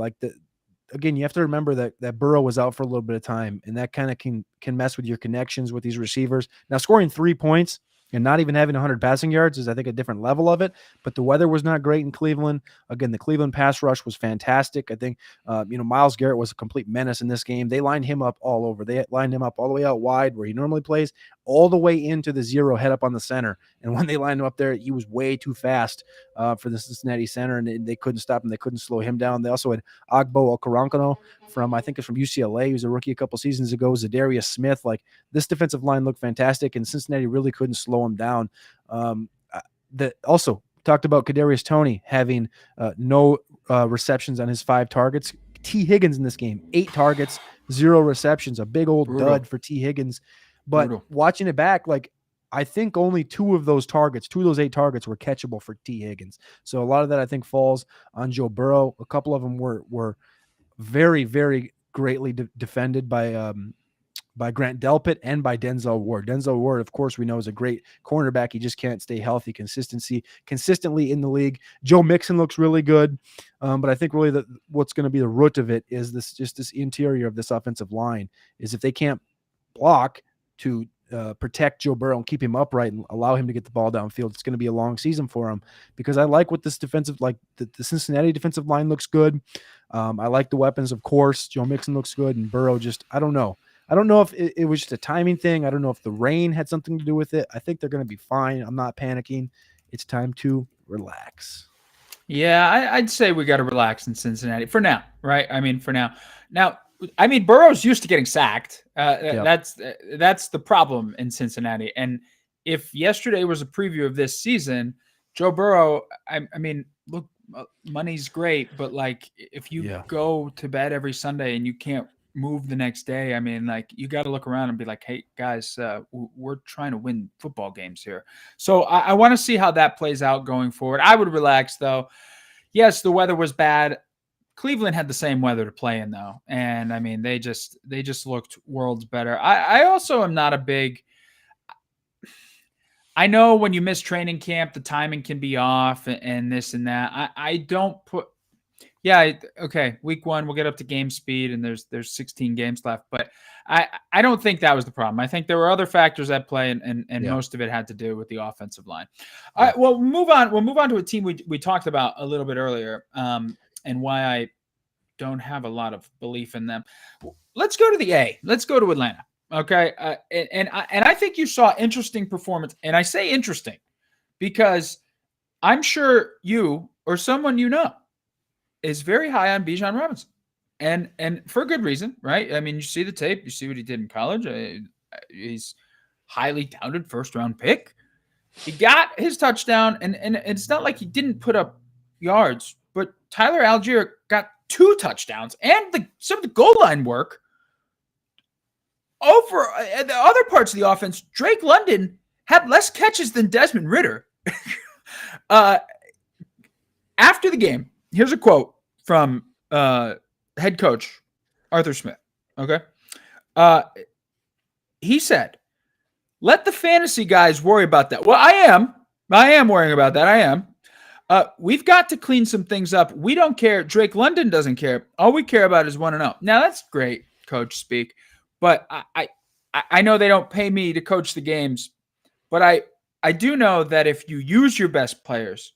again, you have to remember that Burrow was out for a little bit of time, and that kind of can mess with your connections with these receivers. Now, scoring 3 points and not even having 100 passing yards is, I think, a different level of it. But the weather was not great in Cleveland. Again, the Cleveland pass rush was fantastic. I think, Myles Garrett was a complete menace in this game. They lined him up all over. They lined him up all the way out wide where he normally plays, all the way into the zero, head up on the center. And when they lined him up there, he was way too fast for the Cincinnati center, and they couldn't stop him. They couldn't slow him down. They also had Agbo Okoronkwo from UCLA. He was a rookie a couple seasons ago. Zadarius Smith. Like, this defensive line looked fantastic, and Cincinnati really couldn't slow him down. Also talked about Kadarius Toney having no receptions on his 5 targets. T. Higgins in this game, 8 targets, 0 receptions, a big old dud for T. Higgins. But watching it back, I think only 2 of those 8 targets were catchable for T. Higgins. So a lot of that, I think, falls on Joe Burrow. A couple of them were very, very greatly defended by Grant Delpit and by Denzel Ward. Denzel Ward, of course, we know is a great cornerback. He just can't stay healthy consistently in the league. Joe Mixon looks really good, but I think really what's going to be the root of it is this interior of this offensive line is if they can't block to protect Joe Burrow and keep him upright and allow him to get the ball downfield. It's going to be a long season for him because I like what this defensive, like the Cincinnati defensive line looks good. I like the weapons, of course. Joe Mixon looks good, and Burrow just, I don't know. I don't know if it was just a timing thing. I don't know if the rain had something to do with it. I think they're going to be fine. I'm not panicking. It's time to relax. Yeah, I'd say we got to relax in Cincinnati for now, right? I mean, for now. Now, I mean, Burrow's used to getting sacked. That's the problem in Cincinnati. And if yesterday was a preview of this season, Joe Burrow, I mean, look, money's great, but like if you go to bed every Sunday and you can't move the next day, I mean, like you got to look around and be like, hey guys, we're trying to win football games here. So I want to see how that plays out going forward. I would relax though. Yes, the weather was bad. Cleveland had the same weather to play in though. And I mean, they just looked worlds better. I also am not a big, I know when you miss training camp, the timing can be off and this and that. I don't put, okay, week 1, we'll get up to game speed and there's 16 games left. But I don't think that was the problem. I think there were other factors at play and most of it had to do with the offensive line. All right, well, we'll move on. We'll move on to a team we talked about a little bit earlier and why I don't have a lot of belief in them. Let's go to the A. Let's go to Atlanta. Okay, and I think you saw interesting performance, and I say interesting because I'm sure you or someone you know is very high on Bijan Robinson, and for a good reason, right? I mean, you see the tape, you see what he did in college. He's highly touted first-round pick. He got his touchdown, and it's not like he didn't put up yards, but Tyler Algier got 2 touchdowns and some of the goal line work. Over the other parts of the offense, Drake London had less catches than Desmond Ridder. After the game, here's a quote from head coach Arthur Smith. Okay. He said, "Let the fantasy guys worry about that." Well, I am worrying about that. I am. We've got to clean some things up. We don't care. Drake London doesn't care. All we care about is 1-0. Now, that's great, coach speak. But I know they don't pay me to coach the games, but I do know that if you use your best players,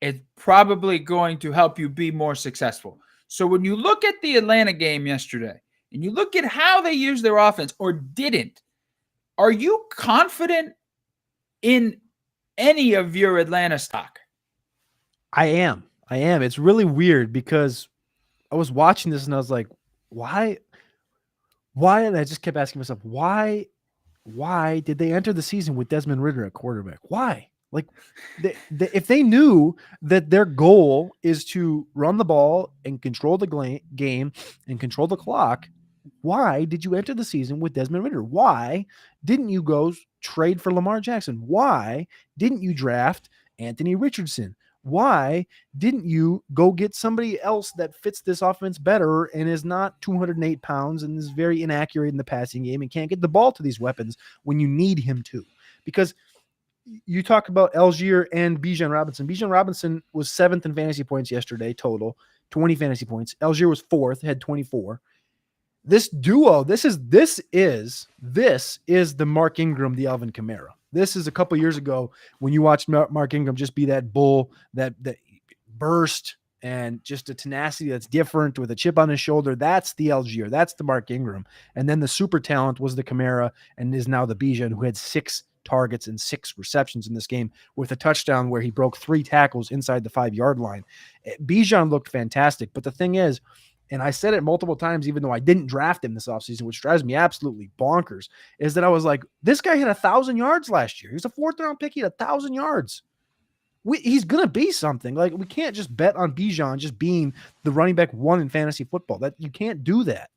it's probably going to help you be more successful. So when you look at the Atlanta game yesterday and you look at how they used their offense or didn't, are you confident in any of your Atlanta stock? I am. It's really weird because I was watching this and I was like, why? And I just kept asking myself, why did they enter the season with Desmond Ridder at quarterback? Why? Like, if they knew that their goal is to run the ball and control the game and control the clock, why did you enter the season with Desmond Ridder? Why didn't you go trade for Lamar Jackson? Why didn't you draft Anthony Richardson? Why didn't you go get somebody else that fits this offense better and is not 208 pounds and is very inaccurate in the passing game and can't get the ball to these weapons when you need him to? Because you talk about Algier and Bijan Robinson. Bijan Robinson was 7th in fantasy points yesterday, total 20 fantasy points. Algier was 4th, had 24. This duo, this is the Mark Ingram, the Alvin Kamara. This is a couple years ago when you watched Mark Ingram just be that bull, that burst and just a tenacity that's different with a chip on his shoulder. That's the Algier. That's the Mark Ingram. And then the super talent was the Kamara and is now the Bijan, who had 6 targets and 6 receptions in this game with a touchdown where he broke 3 tackles inside the 5-yard line. Bijan looked fantastic. But the thing is, and I said it multiple times, even though I didn't draft him this offseason, which drives me absolutely bonkers, is that I was like, this guy had 1,000 yards last year. He was a 4th-round pick. He had 1,000 yards. He's going to be something. Like, we can't just bet on Bijan just being the running back 1 in fantasy football. That you can't do that.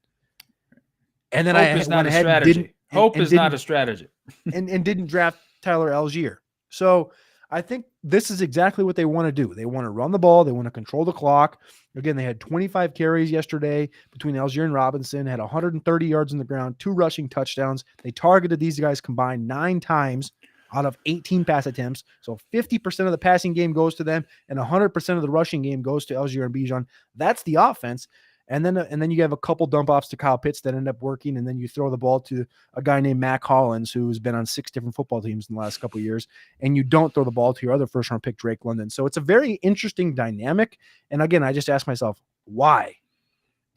And then Hope is not a strategy. Hope is not a strategy. and didn't draft Tyler Algier. So I think this is exactly what they want to do. They want to run the ball. They want to control the clock. Again, they had 25 carries yesterday between Algier and Robinson, had 130 yards on the ground, 2 rushing touchdowns. They targeted these guys combined 9 times out of 18 pass attempts. So 50% of the passing game goes to them and 100% of the rushing game goes to Algier and Bijan. That's the offense. And then you have a couple dump offs to Kyle Pitts that end up working, and then you throw the ball to a guy named Mac Hollins, who's been on 6 different football teams in the last couple of years, and you don't throw the ball to your other first-round pick, Drake London. So it's a very interesting dynamic. And again, I just asked myself, why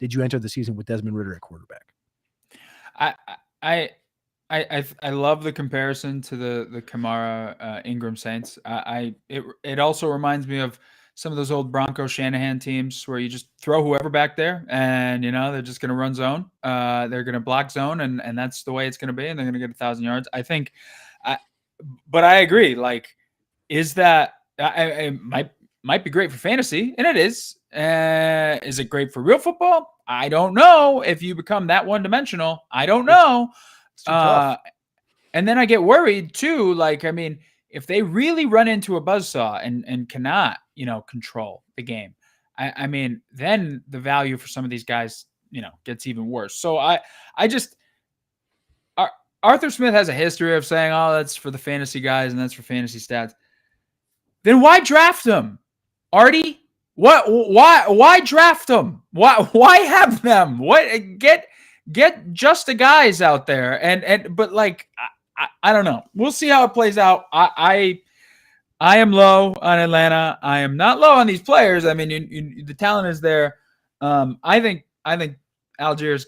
did you enter the season with Desmond Ridder at quarterback? I love the comparison to the Kamara Ingram Saints. It also reminds me of some of those old Bronco Shanahan teams where you just throw whoever back there and, they're just going to run zone. They're going to block zone and that's the way it's going to be. And they're going to get 1,000 yards. I think, but I agree. Like, is that it might be great for fantasy, and it is. Is it great for real football? I don't know. If you become that one-dimensional, I don't know. It's too tough. And then I get worried too. Like, if they really run into a buzzsaw and cannot, control the game, then the value for some of these guys, gets even worse. So Arthur Smith has a history of saying, oh, that's for the fantasy guys and that's for fantasy stats. Then why draft them, Artie? Why draft them? Why have them? Get just the guys out there but like I don't know. We'll see how it plays out. I am low on Atlanta. I am not low on these players. The talent is there. I think Algier's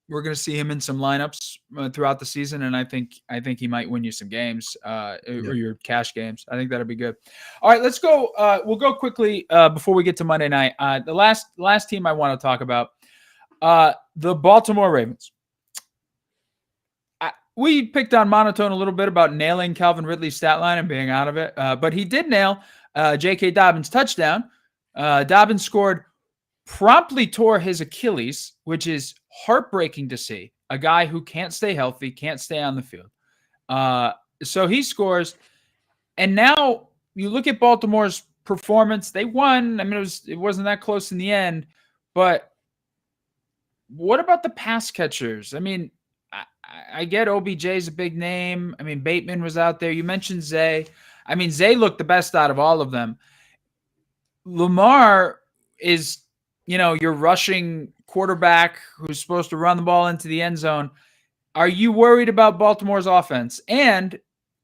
we're gonna see him in some lineups throughout the season, and I think he might win you some games or your cash games. I think that'll be good. All right, let's go. We'll go quickly before we get to Monday night. The last team I want to talk about, the Baltimore Ravens. We picked on Monotone a little bit about nailing Calvin Ridley's stat line and being out of it, but he did nail J.K. Dobbins' touchdown. Dobbins scored, promptly tore his Achilles, which is heartbreaking to see. A guy who can't stay healthy, can't stay on the field. So he scores, and now you look at Baltimore's performance. They won. It wasn't that close in the end, but what about the pass catchers? I get OBJ is a big name. Bateman was out there. You mentioned Zay. Zay looked the best out of all of them. Lamar is, your rushing quarterback who's supposed to run the ball into the end zone. Are you worried about Baltimore's offense? And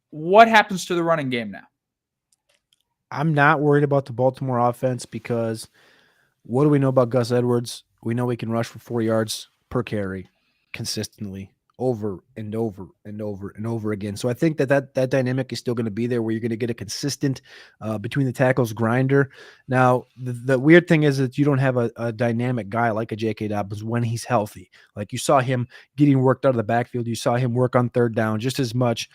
what happens to the running game now? I'm not worried about the Baltimore offense because what do we know about Gus Edwards? We know he can rush for 4 yards per carry consistently over and over and over and over again. So I think that dynamic is still going to be there where you're going to get a consistent between the tackles grinder. Now, the weird thing is that you don't have a dynamic guy like a J.K. Dobbins when he's healthy. Like you saw him getting worked out of the backfield. You saw him work on third down just as much.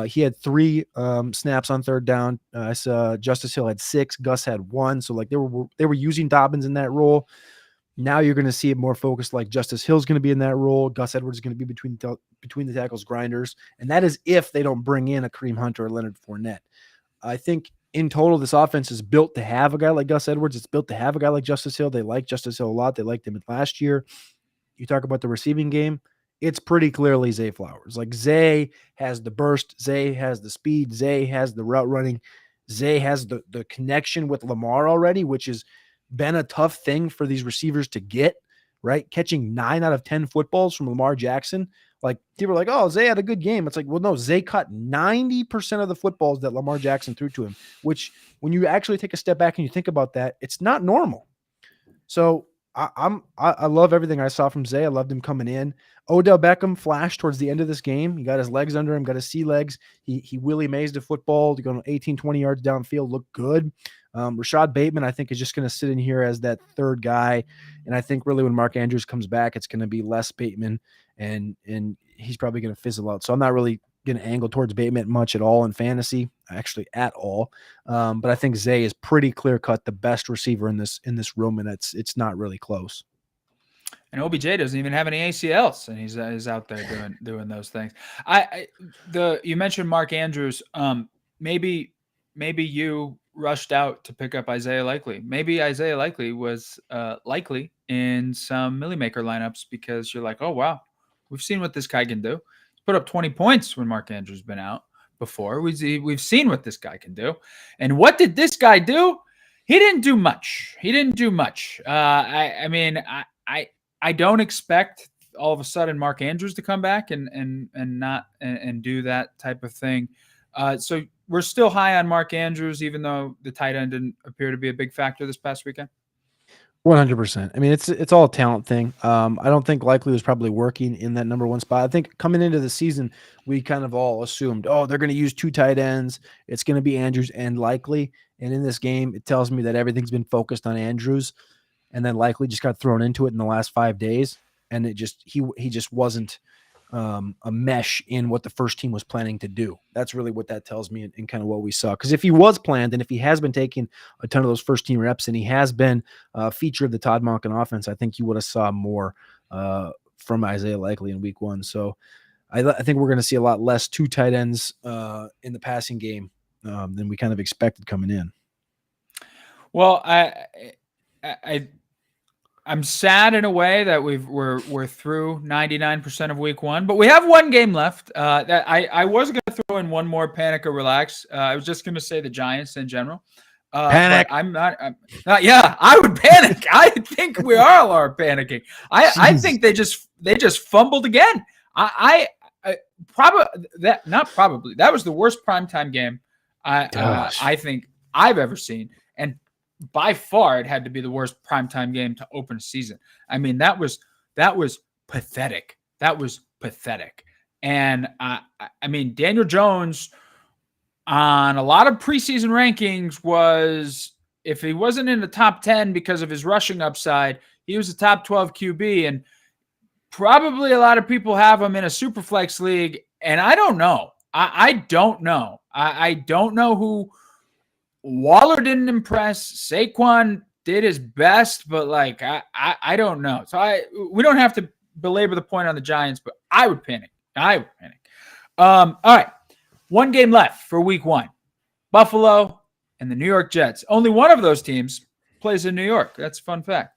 He had 3 snaps on third down. I saw Justice Hill had 6. Gus had 1. So like they were using Dobbins in that role. Now you're going to see it more focused, like Justice Hill's going to be in that role. Gus Edwards is going to be between the tackles grinders. And that is if they don't bring in a Kareem Hunt or Leonard Fournette. I think in total, this offense is built to have a guy like Gus Edwards. It's built to have a guy like Justice Hill. They like Justice Hill a lot. They liked him last year. You talk about the receiving game. It's pretty clearly Zay Flowers. Like Zay has the burst. Zay has the speed. Zay has the route running. Zay has the connection with Lamar already, which has been a tough thing for these receivers to get, right? Catching 9 out of 10 footballs from Lamar Jackson. Like people are like, oh, Zay had a good game. It's like, well, no, Zay caught 90% of the footballs that Lamar Jackson threw to him, which when you actually take a step back and you think about that, it's not normal. So I love everything I saw from Zay. I loved him coming in. Odell Beckham flashed towards the end of this game. He got his legs under him, got his sea legs. He Willie Mays the football to go 18, 20 yards downfield, looked good. Rashad Bateman, I think, is just going to sit in here as that third guy. And I think really when Mark Andrews comes back, it's going to be less Bateman, and he's probably going to fizzle out. So I'm not really going to angle towards Bateman much at all in fantasy, actually at all. But I think Zay is pretty clear cut the best receiver in this room, and it's not really close. And OBJ doesn't even have any ACLs, and he's out there doing those things. You mentioned Mark Andrews. Maybe you rushed out to pick up Isaiah Likely. Maybe Isaiah Likely was likely in some Millie Maker lineups because you're like, oh wow, we've seen what this guy can do. He's put up 20 points when Mark Andrews been out before. We've seen what this guy can do. And what did this guy do? He didn't do much. I don't expect all of a sudden Mark Andrews to come back and do that type of thing. So we're still high on Mark Andrews, even though the tight end didn't appear to be a big factor this past weekend. 100%. I mean, it's all a talent thing. I don't think Likely was probably working in that number one spot. I think coming into the season, we kind of all assumed, oh, they're going to use 2 tight ends. It's going to be Andrews and Likely. And in this game, it tells me that everything's been focused on Andrews, and then Likely just got thrown into it in the last 5 days, and it just he just wasn't a mesh in what the first team was planning to do. That's really what that tells me in kind of what we saw. Because if he was planned, and if he has been taking a ton of those first team reps, and he has been a feature of the Todd Monken offense, I think you would have saw more from Isaiah Likely in week 1. So I think we're going to see a lot less 2 tight ends in the passing game than we kind of expected coming in. Well, I'm sad in a way that we're through 99% of week 1, but we have one game left. That I was going to throw in one more panic or relax. I was just going to say the Giants in general. Panic. But I'm not. Yeah, I would panic. I think we all are panicking. I think they just fumbled again. That was the worst primetime game I think I've ever seen, and by far, it had to be the worst primetime game to open a season. I mean, that was pathetic. That was pathetic. And I mean, Daniel Jones on a lot of preseason rankings was, if he wasn't in the top 10 because of his rushing upside, he was a top 12 QB. And probably a lot of people have him in a super flex league. And I don't know. I don't know. I don't know who. Waller didn't impress. Saquon did his best, but like I don't know. So we don't have to belabor the point on the Giants, but I would panic. All right, one game left for week 1: Buffalo and the New York Jets. Only one of those teams plays in New York. That's a fun fact.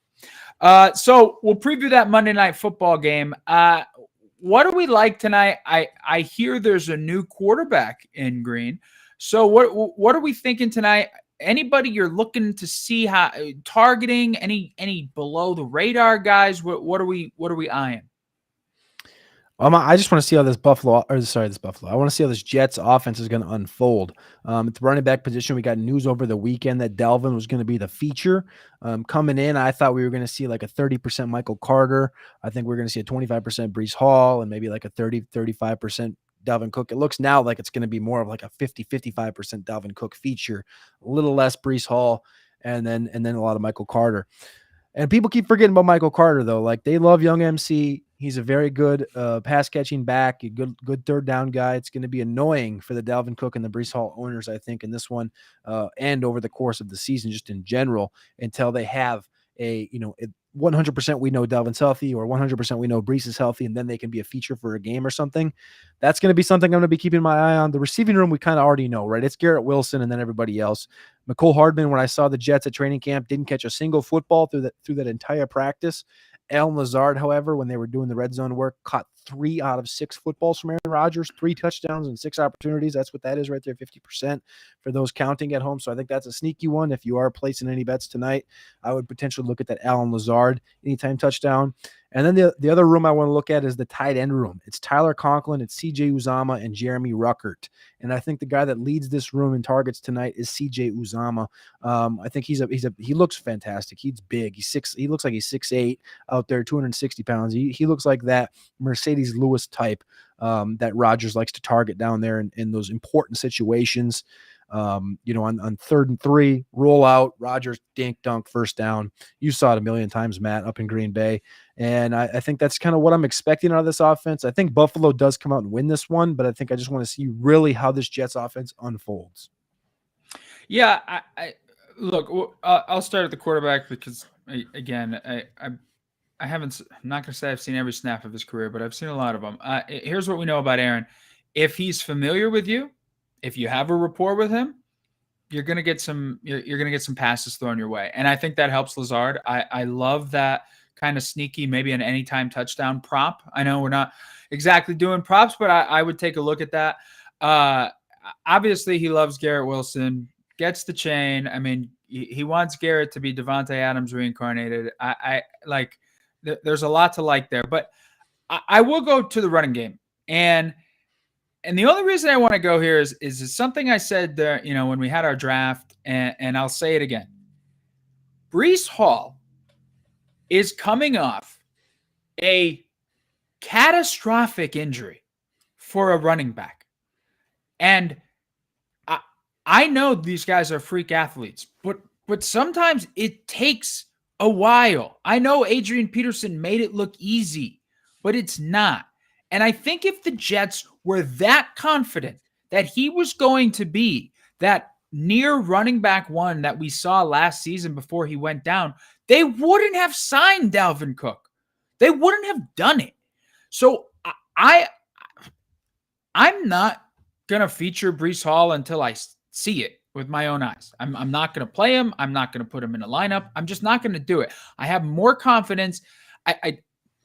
So we'll preview that Monday Night Football game. What do we like tonight? I hear there's a new quarterback in Green. So what are we thinking tonight? Anybody you're looking to see how targeting? Any below the radar guys? What are we eyeing? I just want to see how this Buffalo. I want to see how this Jets offense is going to unfold. At the running back position, we got news over the weekend that Dalvin was going to be the feature. Coming in, I thought we were going to see like a 30% Michael Carter. I think we're going to see a 25% Breece Hall and maybe like a 35% Dalvin Cook. It looks now like it's going to be more of like a 55% Dalvin Cook feature, a little less Breece Hall, and then a lot of Michael Carter. And people keep forgetting about Michael Carter though. Like they love young MC. He's a very good pass catching back, a good third down guy. It's going to be annoying for the Dalvin Cook and the Breece Hall owners, I think, in this one and over the course of the season, just in general, until they have 100% we know Dalvin's healthy, or 100% we know Breece is healthy, and then they can be a feature for a game or something. That's going to be something I'm going to be keeping my eye on. The receiving room, we kind of already know, right? It's Garrett Wilson and then everybody else. Mecole Hardman, when I saw the Jets at training camp, didn't catch a single football through that entire practice. Allen Lazard, however, when they were doing the red zone work, caught 3 out of 6 footballs from Aaron Rodgers, 3 touchdowns and 6 opportunities. That's what that is right there, 50% for those counting at home. So I think that's a sneaky one. If you are placing any bets tonight, I would potentially look at that Allen Lazard anytime touchdown. And then the other room I want to look at is the tight end room. It's Tyler Conklin, it's CJ Uzama, and Jeremy Ruckert. And I think the guy that leads this room in targets tonight is CJ Uzama. I think he looks fantastic. He's big. He looks like he's 6'8" out there, 260 pounds. He looks like that Mercedes Lewis type that Rodgers likes to target down there in those important situations. On 3rd and 3, roll out, Rodgers dink dunk, first down. You saw it a million times, Matt, up in Green Bay. And I think that's kind of what I'm expecting out of this offense. I think Buffalo does come out and win this one, but I think I just want to see really how this Jets offense unfolds. Yeah, look, I'll start at the quarterback because, again, I'm not going to say I've seen every snap of his career, but I've seen a lot of them. Here's what we know about Aaron. If he's familiar with you, if you have a rapport with him, you're going to get some passes thrown your way. And I think that helps Lazard. I love that kind of sneaky, maybe an anytime touchdown prop. I know we're not exactly doing props, but I would take a look at that. Obviously he loves Garrett Wilson, gets the chain. I mean, he wants Garrett to be Devontae Adams reincarnated. I like there's a lot to like there. But I will go to the running game. And the only reason I want to go here is something I said there, when we had our draft, and I'll say it again. Breece Hall is coming off a catastrophic injury for a running back. And I know these guys are freak athletes, but sometimes it takes a while. I know Adrian Peterson made it look easy, but it's not. And I think if the Jets were that confident that he was going to be that near running back one that we saw last season before he went down, they wouldn't have signed Dalvin Cook. They wouldn't have done it. So I'm not going to feature Breece Hall until I see it with my own eyes. I'm not going to play him. I'm not going to put him in a lineup. I'm just not going to do it. I have more confidence. I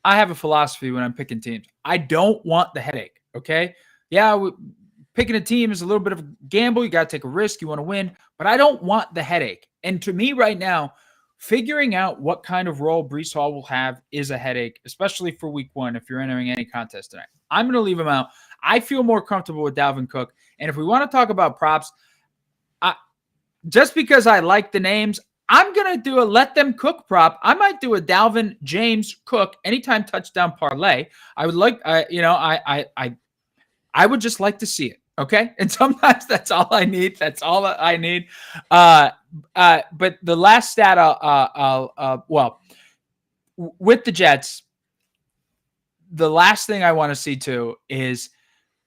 have a philosophy when I'm picking teams. I don't want the headache, okay? Yeah, picking a team is a little bit of a gamble. You got to take a risk. You want to win. But I don't want the headache. And to me right now, figuring out what kind of role Breece Hall will have is a headache, especially for week one if you're entering any contest tonight. I'm going to leave him out. I feel more comfortable with Dalvin Cook. And if we want to talk about props, just because I like the names, I'm going to do a let them cook prop. I might do a Dalvin James Cook anytime touchdown parlay. I would like, I would just like to see it. Okay. And sometimes that's all I need. That's all I need. But the last stat, with the Jets, the last thing I want to see too is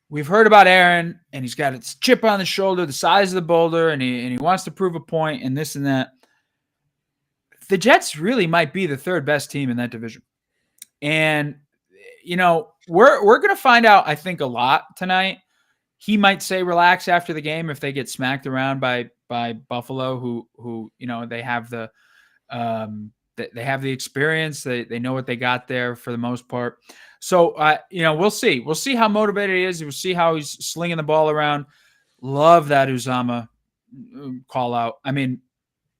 we've heard about Aaron and he's got a chip on the shoulder, the size of the boulder, and he wants to prove a point and this and that. The Jets really might be the third best team in that division. And, we're going to find out, I think, a lot tonight. He might say relax after the game if they get smacked around by Buffalo, who they have the experience. They know what they got there for the most part. So we'll see. We'll see how motivated he is. We'll see how he's slinging the ball around. Love that Uzama call out. I mean,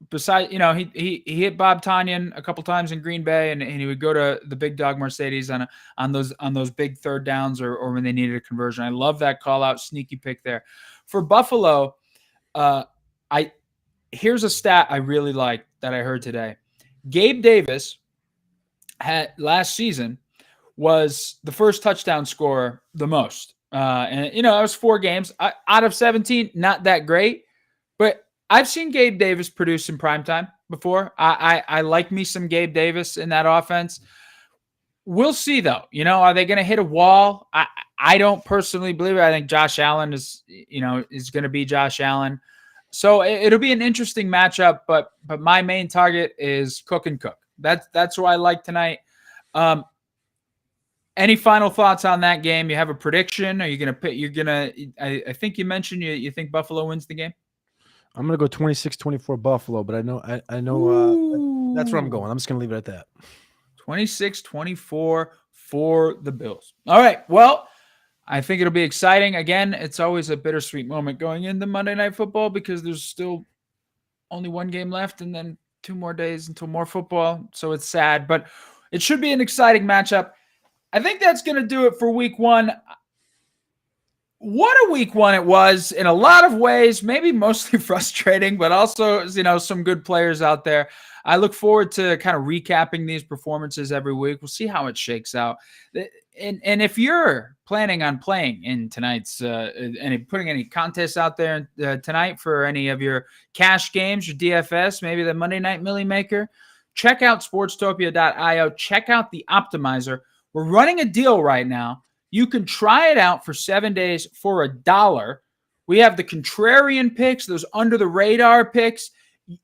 besides, he hit Bob Tonyan a couple times in Green Bay, and he would go to the big dog Mercedes on those big third downs or when they needed a conversion. I love that call out, sneaky pick there. For Buffalo, here's a stat I really like that I heard today. Gabe Davis had last season was the first touchdown scorer the most. And it was 4 games out of 17, not that great, but I've seen Gabe Davis produce in primetime before. I like me some Gabe Davis in that offense. We'll see, though. Are they going to hit a wall? I don't personally believe it. I think Josh Allen is going to be Josh Allen. So it'll be an interesting matchup, but my main target is Cook and Cook. That's who I like tonight. Any final thoughts on that game? You have a prediction? Are you going to pick? I think you mentioned you think Buffalo wins the game. I'm going to go 26-24 Buffalo, but I know that's where I'm going. I'm just going to leave it at that. 26-24 for the Bills. All right. Well, I think it'll be exciting. Again, it's always a bittersweet moment going into Monday Night Football because there's still only one game left and then 2 more days until more football. So it's sad, but it should be an exciting matchup. I think that's going to do it for week one. What a week one it was in a lot of ways, maybe mostly frustrating, but also, some good players out there. I look forward to kind of recapping these performances every week. We'll see how it shakes out. And if you're planning on playing in tonight's and putting any contests out there tonight for any of your cash games, your DFS, maybe the Monday Night Millie Maker, check out sportstopia.io. Check out the Optimizer. We're running a deal right now. You can try it out for 7 days for $1. We have the contrarian picks, those under the radar picks.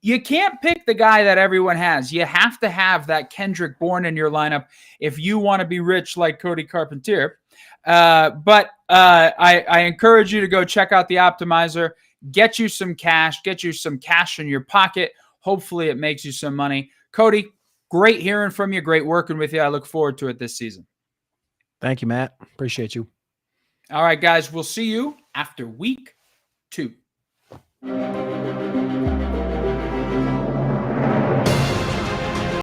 You can't pick the guy that everyone has. You have to have that Kendrick Bourne in your lineup if you want to be rich like Cody Carpentier. But I encourage you to go check out the Optimizer, get you some cash in your pocket. Hopefully it makes you some money. Cody, great hearing from you. Great working with you. I look forward to it this season. Thank you, Matt. Appreciate you. All right, guys. We'll see you after week 2.